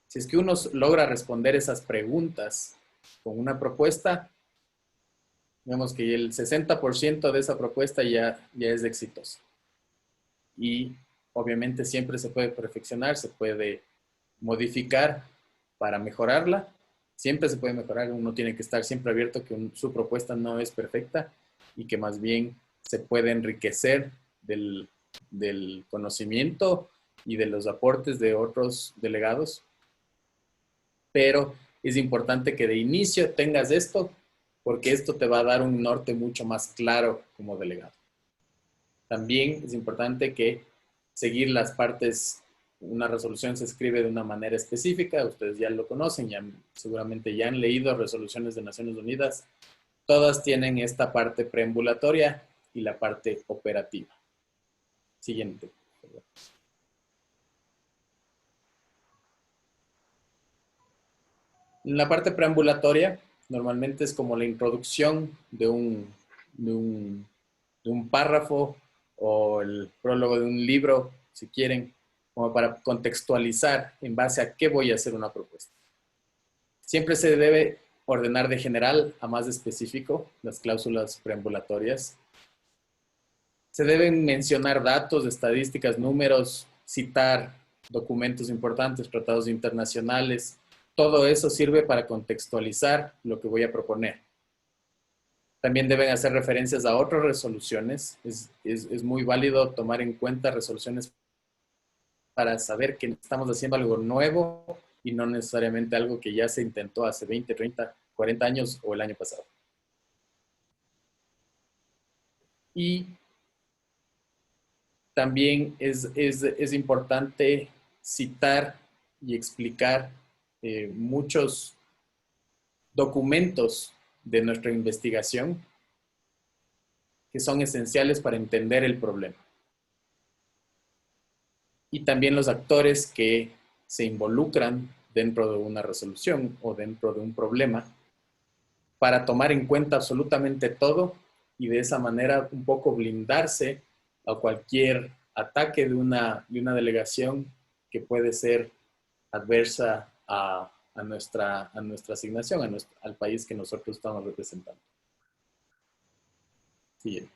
Si es que uno logra responder esas preguntas con una propuesta, digamos que el 60% de esa propuesta ya es exitosa. Y obviamente siempre se puede perfeccionar, se puede modificar para mejorarla. Siempre se puede mejorar, uno tiene que estar siempre abierto que su propuesta no es perfecta y que más bien se puede enriquecer del conocimiento y de los aportes de otros delegados. Pero es importante que de inicio tengas esto, porque esto te va a dar un norte mucho más claro como delegado. También es importante que seguir las partes, una resolución se escribe de una manera específica, ustedes ya lo conocen, seguramente ya han leído resoluciones de Naciones Unidas. Todas tienen esta parte preambulatoria y la parte operativa. Siguiente. La parte preambulatoria normalmente es como la introducción de un párrafo o el prólogo de un libro, si quieren, como para contextualizar en base a qué voy a hacer una propuesta. Siempre se debe ordenar de general a más específico las cláusulas preambulatorias. Se deben mencionar datos, estadísticas, números, citar documentos importantes, tratados internacionales. Todo eso sirve para contextualizar lo que voy a proponer. También deben hacer referencias a otras resoluciones. Es muy válido tomar en cuenta resoluciones para saber que estamos haciendo algo nuevo y no necesariamente algo que ya se intentó hace 20, 30, 40 años o el año pasado. Y también es importante citar y explicar muchos documentos de nuestra investigación que son esenciales para entender el problema. Y también los actores que se involucran dentro de una resolución o dentro de un problema para tomar en cuenta absolutamente todo y de esa manera un poco blindarse a cualquier ataque de una delegación que puede ser adversa a nuestra asignación, al país que nosotros estamos representando. Siguiente.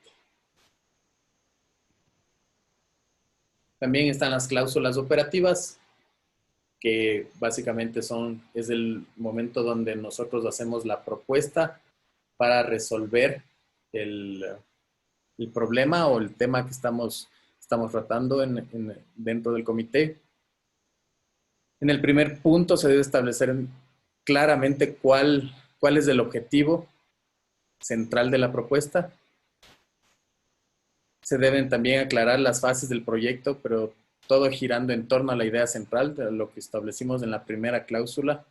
También están las cláusulas operativas, que básicamente es el momento donde nosotros hacemos la propuesta para resolver el problema o el tema que estamos tratando dentro del comité. En el primer punto se debe establecer claramente cuál es el objetivo central de la propuesta. Se deben también aclarar las fases del proyecto, pero todo girando en torno a la idea central de lo que establecimos en la primera cláusula.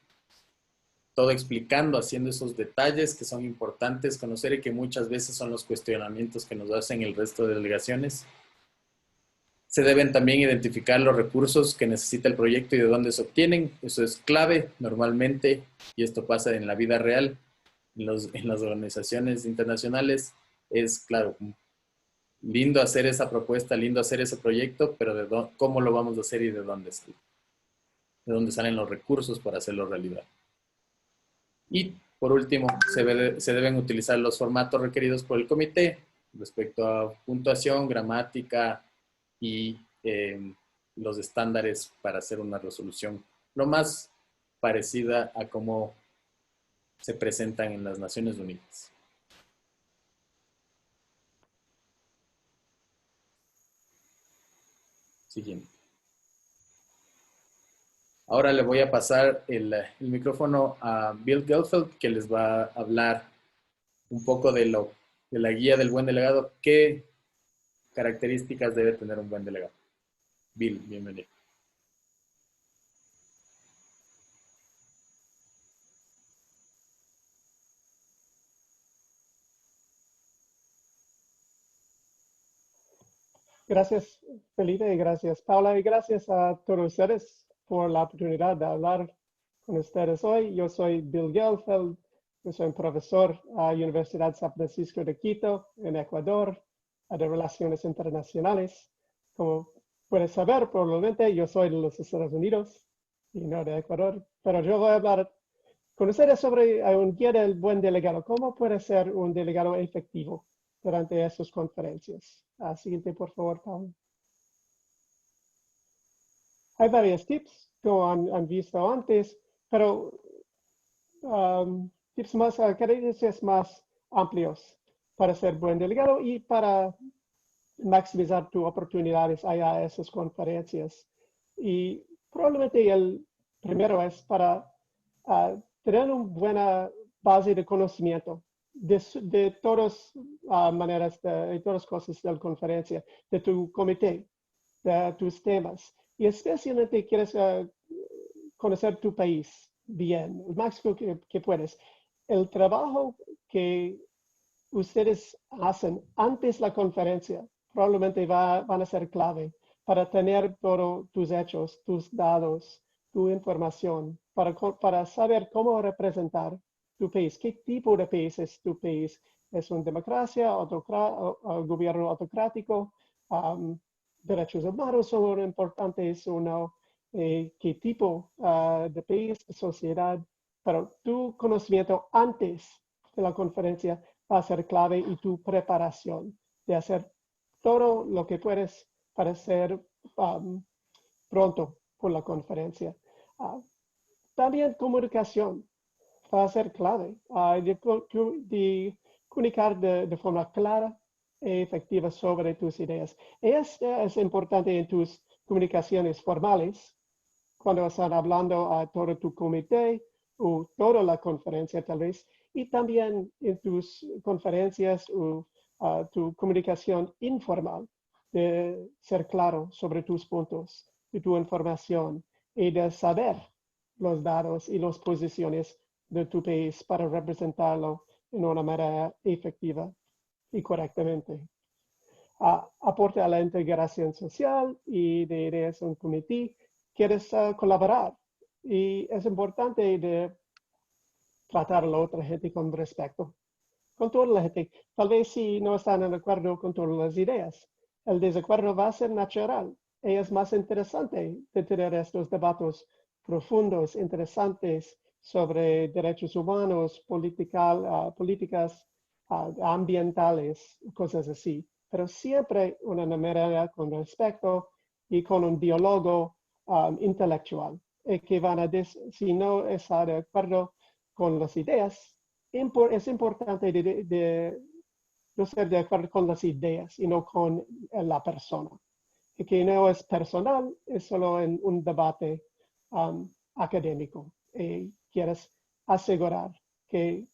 Todo explicando, haciendo esos detalles que son importantes conocer y que muchas veces son los cuestionamientos que nos hacen el resto de delegaciones. Se deben también identificar los recursos que necesita el proyecto y de dónde se obtienen. Eso es clave normalmente, y esto pasa en la vida real, en las organizaciones internacionales. Es claro, lindo hacer esa propuesta, lindo hacer ese proyecto, pero ¿cómo lo vamos a hacer y de dónde sale? De dónde salen los recursos para hacerlo realidad. Y por último, se deben utilizar los formatos requeridos por el comité respecto a puntuación, gramática y los estándares para hacer una resolución lo más parecida a cómo se presentan en las Naciones Unidas. Siguiente. Ahora le voy a pasar el micrófono a Bill Gelfeld, que les va a hablar un poco de la guía del buen delegado. ¿Qué características debe tener un buen delegado? Bill, bienvenido. Gracias, Felipe, y gracias, Paula, y gracias a todos ustedes por la oportunidad de hablar con ustedes hoy. Yo soy Bill Gelfeld, yo soy un profesor a la Universidad San Francisco de Quito, en Ecuador, de Relaciones Internacionales. Como puedes saber, probablemente yo soy de los Estados Unidos y no de Ecuador, pero yo voy a hablar con ustedes sobre un guía del buen delegado. ¿Cómo puede ser un delegado efectivo durante estas conferencias? Siguiente, por favor, Pablo. Hay varios tips, como han visto antes, pero tips más, características más amplios para ser buen delegado y para maximizar tus oportunidades a esas conferencias. Y probablemente el primero es para tener una buena base de conocimiento de todas maneras, de todas cosas de la conferencia, de tu comité, de tus temas. Y especialmente quieres conocer tu país bien, el máximo que puedes. El trabajo que ustedes hacen antes de la conferencia probablemente van a ser clave para tener todos tus hechos, tus datos, tu información, para saber cómo representar tu país. ¿Qué tipo de país es tu país? ¿Es una democracia, gobierno autocrático? ¿Derechos humanos son importantes o no? ¿Qué tipo de país, de sociedad? Pero tu conocimiento antes de la conferencia va a ser clave y tu preparación de hacer todo lo que puedes para ser pronto por la conferencia. También comunicación va a ser clave, de comunicar de forma clara y efectiva sobre tus ideas. Es importante en tus comunicaciones formales, cuando están hablando a todo tu comité o toda la conferencia tal vez, y también en tus conferencias o tu comunicación informal, de ser claro sobre tus puntos y tu información y de saber los datos y las posiciones de tu país para representarlo en una manera efectiva y correctamente. Aporte a la integración social y de ideas en un comité. Quieres colaborar y es importante de tratar a la otra gente con respeto, con toda la gente. Tal vez si no están de acuerdo con todas las ideas, el desacuerdo va a ser natural y es más interesante de tener estos debates profundos, interesantes sobre derechos humanos, políticas ambientales, cosas así. Pero siempre una manera con respeto y con un diálogo intelectual. Que van a si no está de acuerdo con las ideas, es importante de ser de acuerdo con las ideas y no con la persona. Y que no es personal, es solo en un debate académico. Y quieres asegurar que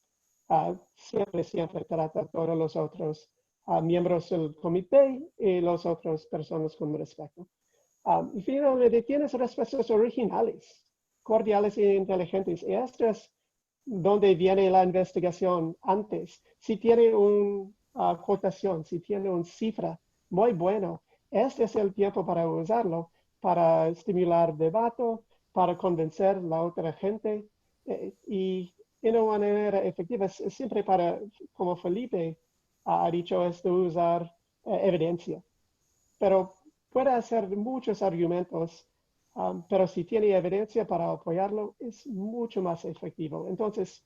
siempre trata a todos los otros miembros del comité y las otras personas con respeto. Y finalmente, tienes respuestas originales, cordiales e inteligentes. Y esto es donde viene la investigación antes. Si tiene una cotación, si tiene una cifra muy buena, este es el tiempo para usarlo, para estimular debate, para convencer a la otra gente y en una manera efectiva, siempre para, como Felipe ha dicho, es de usar evidencia. Pero puede hacer muchos argumentos, pero si tiene evidencia para apoyarlo, es mucho más efectivo. Entonces,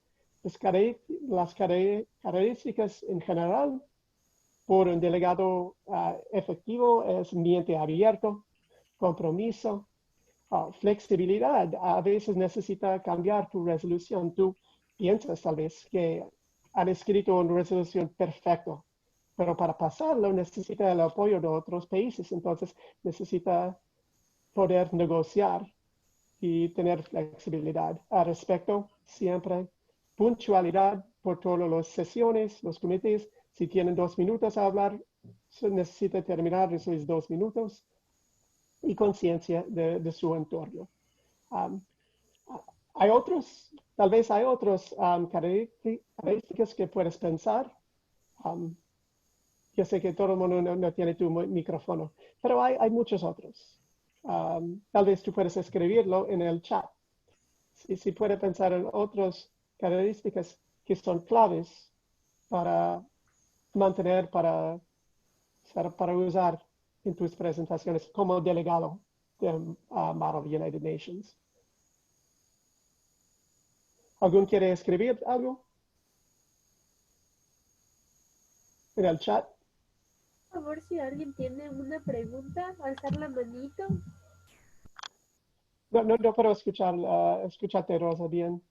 las características en general por un delegado efectivo es mente abierto, compromiso, flexibilidad. A veces necesita cambiar tu resolución. Tú piensas tal vez que han escrito una resolución perfecta, pero para pasarlo necesita el apoyo de otros países. Entonces necesita poder negociar y tener flexibilidad. Al respecto, siempre puntualidad por todas las sesiones, los comités. Si tienen 2 minutos a hablar, se necesita terminar esos 2 minutos y conciencia de su entorno. Hay otros, tal vez hay otros características que puedes pensar. Yo sé que todo el mundo no tiene tu micrófono, pero hay muchos otros. Tal vez tú puedes escribirlo en el chat. Si puede pensar en otras características que son claves para mantener, para usar en tus presentaciones como delegado de Model United Nations. ¿Alguien quiere escribir algo en el chat? Por favor, si alguien tiene una pregunta, alzar la manito. No puedo escucharte, Rosa, bien.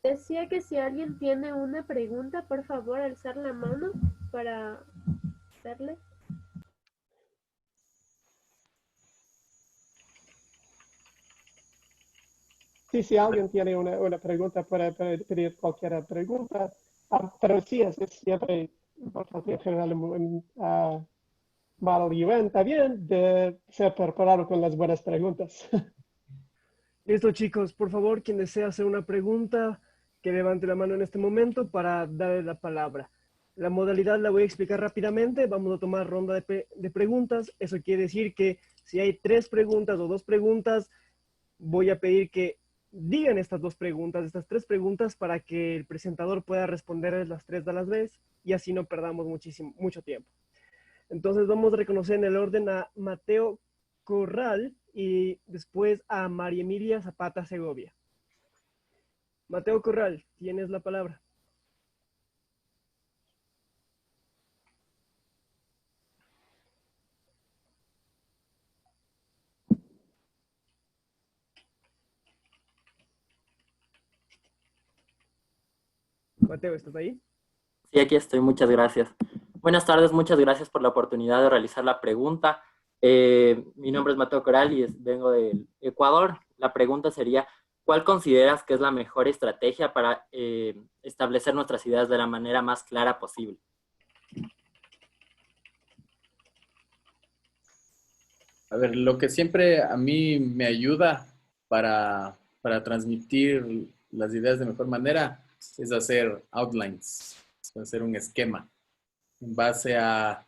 Decía que si alguien tiene una pregunta, por favor, alzar la mano para darle. Sí, si alguien tiene una pregunta, puede pedir cualquier pregunta. Pero sí, es siempre importante en general en Model UN también de ser preparado con las buenas preguntas. Listo, chicos. Por favor, quien desea hacer una pregunta, que levante la mano en este momento para darle la palabra. La modalidad la voy a explicar rápidamente. Vamos a tomar ronda de preguntas. Eso quiere decir que si hay 3 preguntas o 2 preguntas, voy a pedir que digan estas 2 preguntas, estas 3 preguntas para que el presentador pueda responder las 3 a la vez y así no perdamos mucho tiempo. Entonces vamos a reconocer en el orden a Mateo Corral y después a María Emilia Zapata Segovia. Mateo Corral, tienes la palabra. Mateo, ¿estás ahí? Sí, aquí estoy, muchas gracias. Buenas tardes, muchas gracias por la oportunidad de realizar la pregunta. Mi nombre es Mateo Coral y vengo del Ecuador. La pregunta sería, ¿cuál consideras que es la mejor estrategia para establecer nuestras ideas de la manera más clara posible? A ver, lo que siempre a mí me ayuda para transmitir las ideas de mejor manera es hacer outlines, hacer un esquema en base a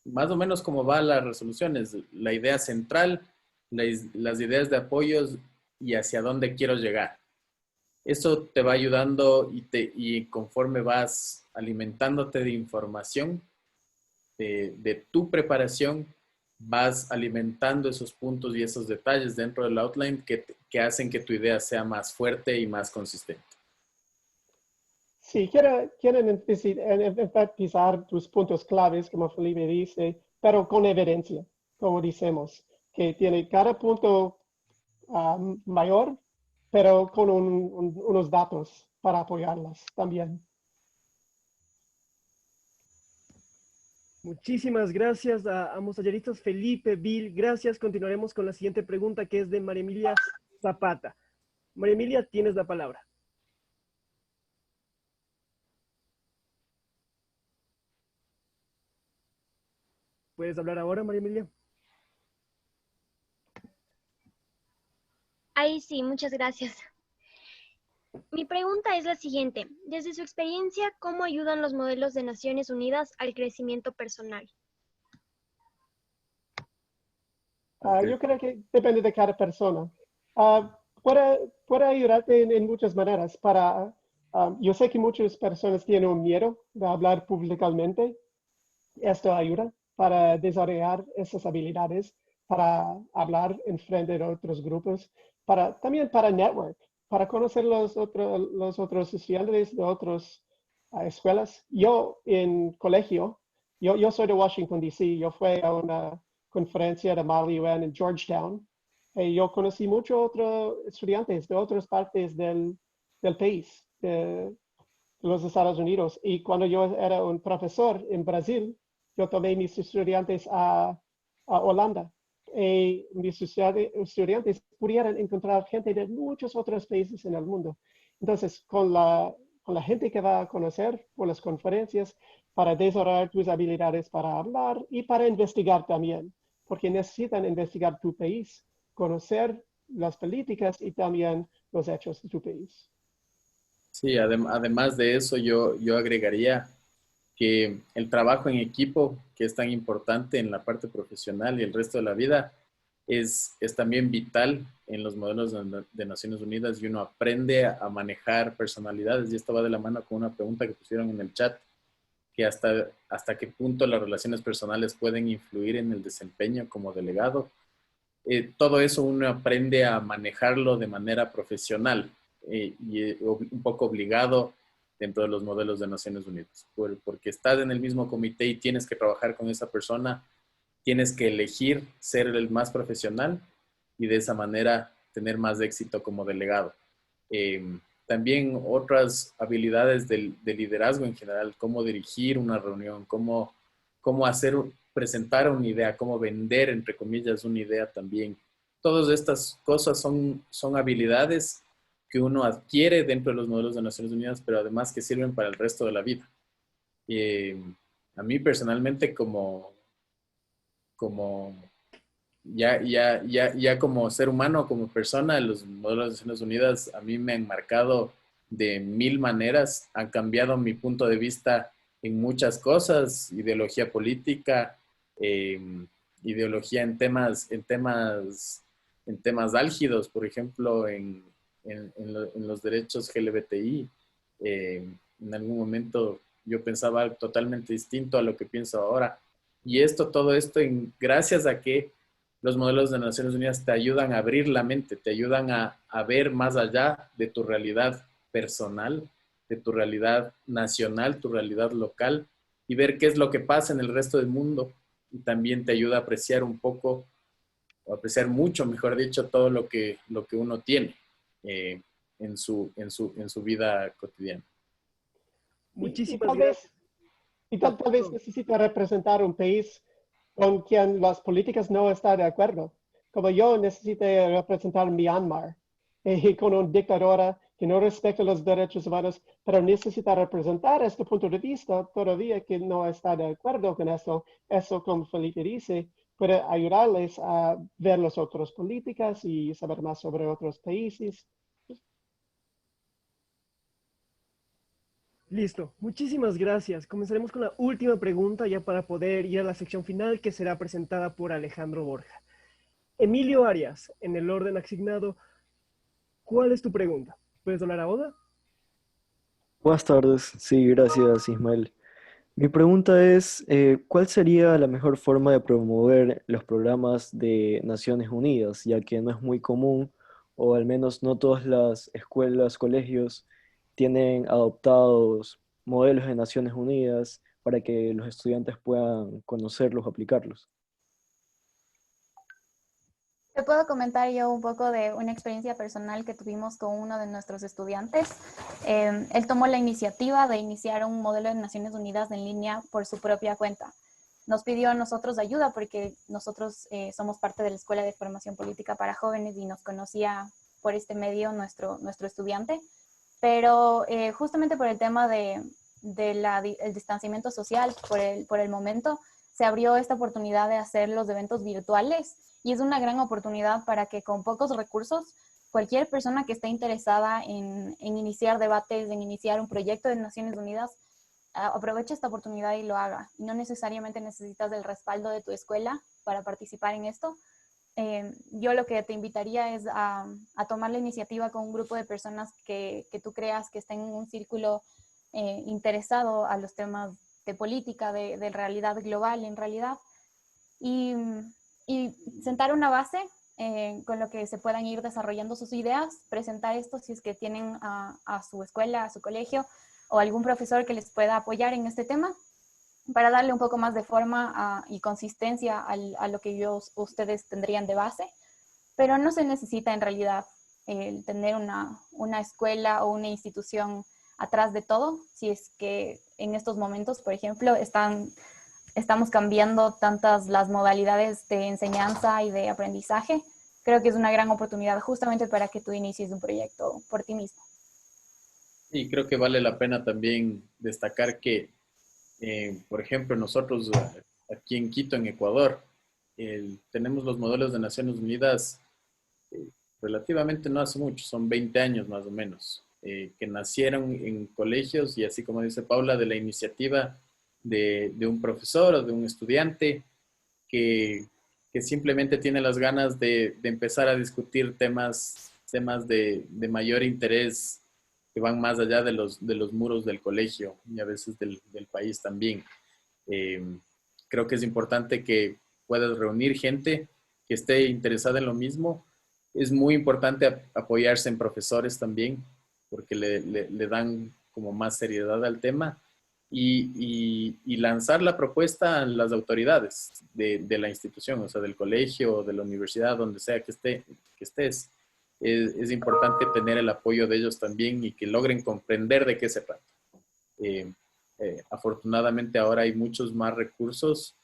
más o menos cómo van las resoluciones, la idea central, las ideas de apoyos y hacia dónde quiero llegar. Eso te va ayudando y conforme vas alimentándote de información de tu preparación, vas alimentando esos puntos y esos detalles dentro del outline que hacen que tu idea sea más fuerte y más consistente. Sí, quieren enfatizar tus puntos claves, como Felipe dice, pero con evidencia, como decimos, que tiene cada punto mayor, pero con unos datos para apoyarlas también. Muchísimas gracias a ambos talleristas, Felipe, Bill, gracias. Continuaremos con la siguiente pregunta que es de María Emilia Zapata. María Emilia, tienes la palabra. ¿Puedes hablar ahora, María Emilia? Ahí sí, muchas gracias. Mi pregunta es la siguiente. Desde su experiencia, ¿cómo ayudan los modelos de Naciones Unidas al crecimiento personal? Yo creo que depende de cada persona. Puede ayudarte en muchas maneras. Yo sé que muchas personas tienen un miedo de hablar públicamente. Esto ayuda para desarrollar esas habilidades, para hablar en frente de otros grupos, también para network, para conocer los otros estudiantes de otras escuelas. Yo en colegio, yo soy de Washington, D.C., yo fui a una conferencia de Mali UN en Georgetown, y yo conocí muchos otros estudiantes de otras partes del país, de los Estados Unidos. Y cuando yo era un profesor en Brasil, yo tomé mis estudiantes a Holanda. Y mis estudiantes pudieran encontrar gente de muchos otros países en el mundo. Entonces, con la gente que va a conocer por las conferencias, para desarrollar tus habilidades para hablar y para investigar también, porque necesitan investigar tu país, conocer las políticas y también los hechos de tu país. Sí, además de eso, yo agregaría que el trabajo en equipo, que es tan importante en la parte profesional y el resto de la vida, es también vital en los modelos de Naciones Unidas y uno aprende a manejar personalidades. Y esto va de la mano con una pregunta que pusieron en el chat, que hasta qué punto las relaciones personales pueden influir en el desempeño como delegado. Todo eso uno aprende a manejarlo de manera profesional y un poco obligado dentro de los modelos de Naciones Unidas, porque estás en el mismo comité y tienes que trabajar con esa persona, tienes que elegir ser el más profesional y de esa manera tener más éxito como delegado. También otras habilidades de liderazgo en general, cómo dirigir una reunión, cómo presentar una idea, cómo vender, entre comillas, una idea también. Todas estas cosas son habilidades que uno adquiere dentro de los modelos de Naciones Unidas, pero además que sirven para el resto de la vida. A mí personalmente como ya como ser humano, como persona, los modelos de Naciones Unidas a mí me han marcado de mil maneras, han cambiado mi punto de vista en muchas cosas, ideología política, ideología en temas álgidos, por ejemplo, en los derechos LGBTI. En algún momento yo pensaba algo totalmente distinto a lo que pienso ahora. Y todo esto gracias a que los modelos de Naciones Unidas te ayudan a abrir la mente, te ayudan a ver más allá de tu realidad personal, de tu realidad nacional, tu realidad local, y ver qué es lo que pasa en el resto del mundo. Y también te ayuda a apreciar un poco, o apreciar mucho, mejor dicho, todo lo que uno tiene en su vida cotidiana. Muchísimas gracias. Y tal vez necesita representar un país con quien las políticas no están de acuerdo. Como yo necesito representar Myanmar, con una dictadura que no respeta los derechos humanos, pero necesita representar este punto de vista todavía que no está de acuerdo con eso. Eso, como Felipe dice, puede ayudarles a ver las otras políticas y saber más sobre otros países. Listo, muchísimas gracias. Comenzaremos con la última pregunta ya para poder ir a la sección final que será presentada por Alejandro Borja. Emilio Arias, en el orden asignado, ¿cuál es tu pregunta? ¿Puedes hablar ahora? Buenas tardes, sí, gracias Ismael. Mi pregunta es, ¿cuál sería la mejor forma de promover los programas de Naciones Unidas, ya que no es muy común, o al menos no todas las escuelas, colegios tienen adoptados modelos de Naciones Unidas para que los estudiantes puedan conocerlos o aplicarlos? Te puedo comentar yo un poco de una experiencia personal que tuvimos con uno de nuestros estudiantes. Él tomó la iniciativa de iniciar un modelo de Naciones Unidas en línea por su propia cuenta. Nos pidió a nosotros ayuda porque nosotros somos parte de la Escuela de Formación Política para Jóvenes y nos conocía por este medio nuestro estudiante. Pero justamente por el tema del distanciamiento social, por el momento, se abrió esta oportunidad de hacer los eventos virtuales y es una gran oportunidad para que con pocos recursos cualquier persona que esté interesada en iniciar debates, en iniciar un proyecto de Naciones Unidas, aproveche esta oportunidad y lo haga. Y no necesariamente necesitas el respaldo de tu escuela para participar en esto. Yo lo que te invitaría es a tomar la iniciativa con un grupo de personas que tú creas que estén en un círculo interesado a los temas de política, de realidad global en realidad, y sentar una base con lo que se puedan ir desarrollando sus ideas, presentar esto si es que tienen a su escuela, a su colegio o algún profesor que les pueda apoyar en este tema para darle un poco más de forma y consistencia a lo que ustedes tendrían de base, pero no se necesita en realidad tener una escuela o una institución atrás de todo, si es que en estos momentos, por ejemplo, estamos cambiando tantas las modalidades de enseñanza y de aprendizaje. Creo que es una gran oportunidad justamente para que tú inicies un proyecto por ti mismo. Y creo que vale la pena también destacar que, por ejemplo, nosotros aquí en Quito, en Ecuador, tenemos los modelos de Naciones Unidas relativamente no hace mucho, son 20 años más o menos, que nacieron en colegios y así como dice Paula, de la iniciativa de un profesor o de un estudiante que simplemente tiene las ganas de empezar a discutir temas de mayor interés que van más allá de los muros del colegio y a veces del país también. Creo que es importante que puedas reunir gente que esté interesada en lo mismo. Es muy importante apoyarse en profesores también, porque le dan como más seriedad al tema y lanzar la propuesta a las autoridades de la institución, o sea, del colegio o de la universidad, donde sea que estés. Es importante tener el apoyo de ellos también y que logren comprender de qué se trata. Afortunadamente ahora hay muchos más recursos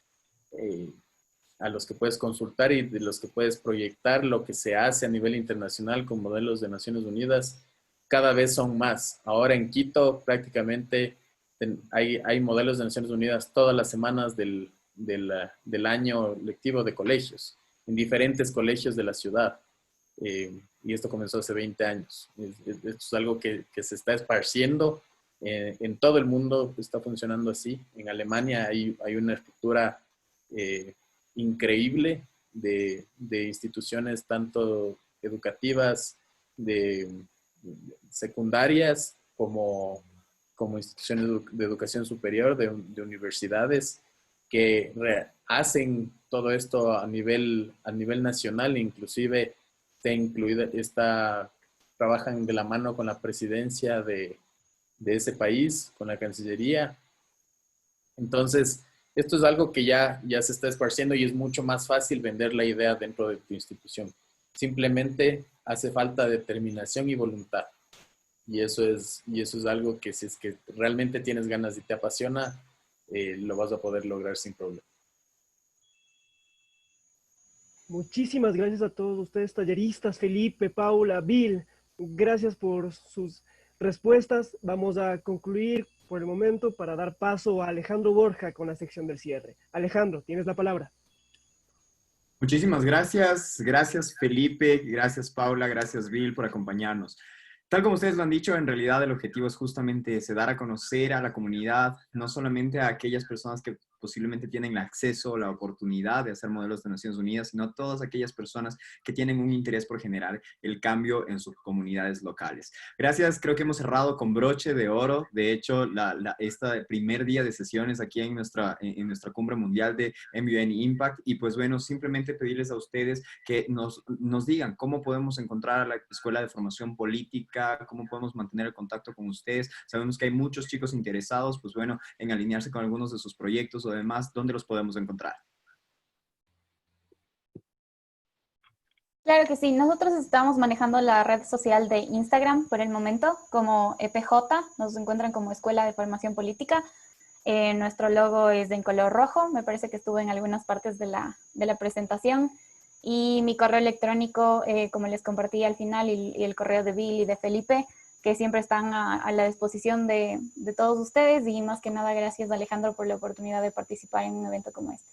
a los que puedes consultar y de los que puedes proyectar lo que se hace a nivel internacional con modelos de Naciones Unidas. Cada vez son más. Ahora en Quito prácticamente hay modelos de Naciones Unidas todas las semanas del año lectivo de colegios, en diferentes colegios de la ciudad. Y esto comenzó hace 20 años. Esto es algo que se está esparciendo en todo el mundo, está funcionando así. En Alemania hay una estructura increíble de instituciones tanto educativas, de secundarias, como instituciones de educación superior, de universidades, que hacen todo esto a nivel nacional, inclusive trabajan de la mano con la presidencia de ese país, con la Cancillería. Entonces, esto es algo que ya se está esparciendo y es mucho más fácil vender la idea dentro de tu institución. Simplemente hace falta determinación y voluntad. Y eso es algo que si es que realmente tienes ganas y te apasiona, lo vas a poder lograr sin problema. Muchísimas gracias a todos ustedes, talleristas, Felipe, Paula, Bill. Gracias por sus respuestas. Vamos a concluir por el momento para dar paso a Alejandro Borja con la sección del cierre. Alejandro, tienes la palabra. Muchísimas gracias. Gracias, Felipe. Gracias, Paula. Gracias, Bill, por acompañarnos. Tal como ustedes lo han dicho, en realidad el objetivo es justamente ese, dar a conocer a la comunidad, no solamente a aquellas personas que posiblemente tienen el acceso o la oportunidad de hacer modelos de Naciones Unidas, sino a todas aquellas personas que tienen un interés por generar el cambio en sus comunidades locales. Gracias, creo que hemos cerrado con broche de oro. De hecho, este primer día de sesiones aquí en nuestra cumbre mundial de MUN Impact. Y pues bueno, simplemente pedirles a ustedes que nos digan cómo podemos encontrar a la Escuela de Formación Política, cómo podemos mantener el contacto con ustedes. Sabemos que hay muchos chicos interesados, pues bueno, en alinearse con algunos de sus proyectos o demás. ¿Dónde los podemos encontrar? Claro que sí, nosotros estamos manejando la red social de Instagram por el momento como EPJ, nos encuentran como Escuela de Formación Política. Nuestro logo es en color rojo, me parece que estuvo en algunas partes de la presentación. Y mi correo electrónico, como les compartí al final, y el correo de Bill y de Felipe, que siempre están a la disposición de todos ustedes. Y más que nada, gracias Alejandro por la oportunidad de participar en un evento como este.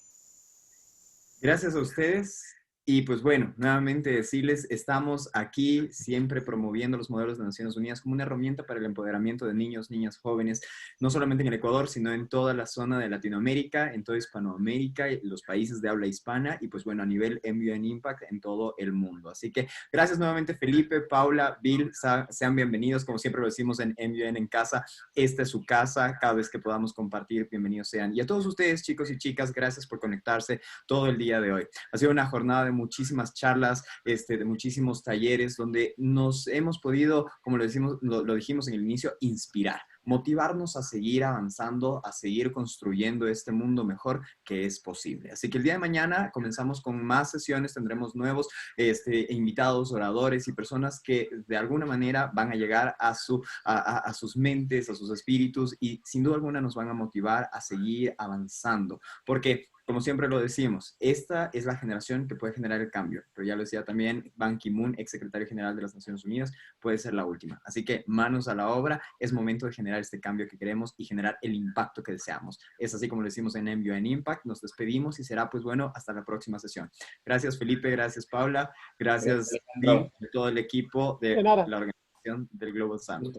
Gracias a ustedes. Y pues bueno, nuevamente decirles, estamos aquí siempre promoviendo los modelos de Naciones Unidas como una herramienta para el empoderamiento de niños, niñas, jóvenes, no solamente en el Ecuador, sino en toda la zona de Latinoamérica, en toda Hispanoamérica, los países de habla hispana y pues bueno, a nivel MUN Impact en todo el mundo. Así que gracias nuevamente Felipe, Paula, Bill, sean bienvenidos, como siempre lo decimos en MUN en casa, esta es su casa, cada vez que podamos compartir, bienvenidos sean. Y a todos ustedes, chicos y chicas, gracias por conectarse todo el día de hoy. Ha sido una jornada de muchísimas charlas, de muchísimos talleres, donde nos hemos podido, como lo dijimos en el inicio, inspirar, motivarnos a seguir avanzando, a seguir construyendo este mundo mejor que es posible. Así que el día de mañana comenzamos con más sesiones, tendremos nuevos invitados, oradores y personas que de alguna manera van a llegar a sus mentes, a sus espíritus y sin duda alguna nos van a motivar a seguir avanzando. Porque como siempre lo decimos, esta es la generación que puede generar el cambio. Pero ya lo decía también Ban Ki-moon, ex secretario general de las Naciones Unidas, puede ser la última. Así que manos a la obra, es momento de generar este cambio que queremos y generar el impacto que deseamos. Es así como lo decimos en MUN Impact. Nos despedimos y será pues bueno, hasta la próxima sesión. Gracias Felipe, gracias Paula, gracias Bill, de todo el equipo de la organización del Global Summit.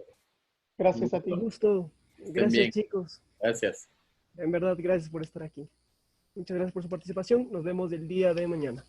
Gracias a ti. Un gusto. Gracias chicos. Gracias. En verdad, gracias por estar aquí. Muchas gracias por su participación. Nos vemos el día de mañana.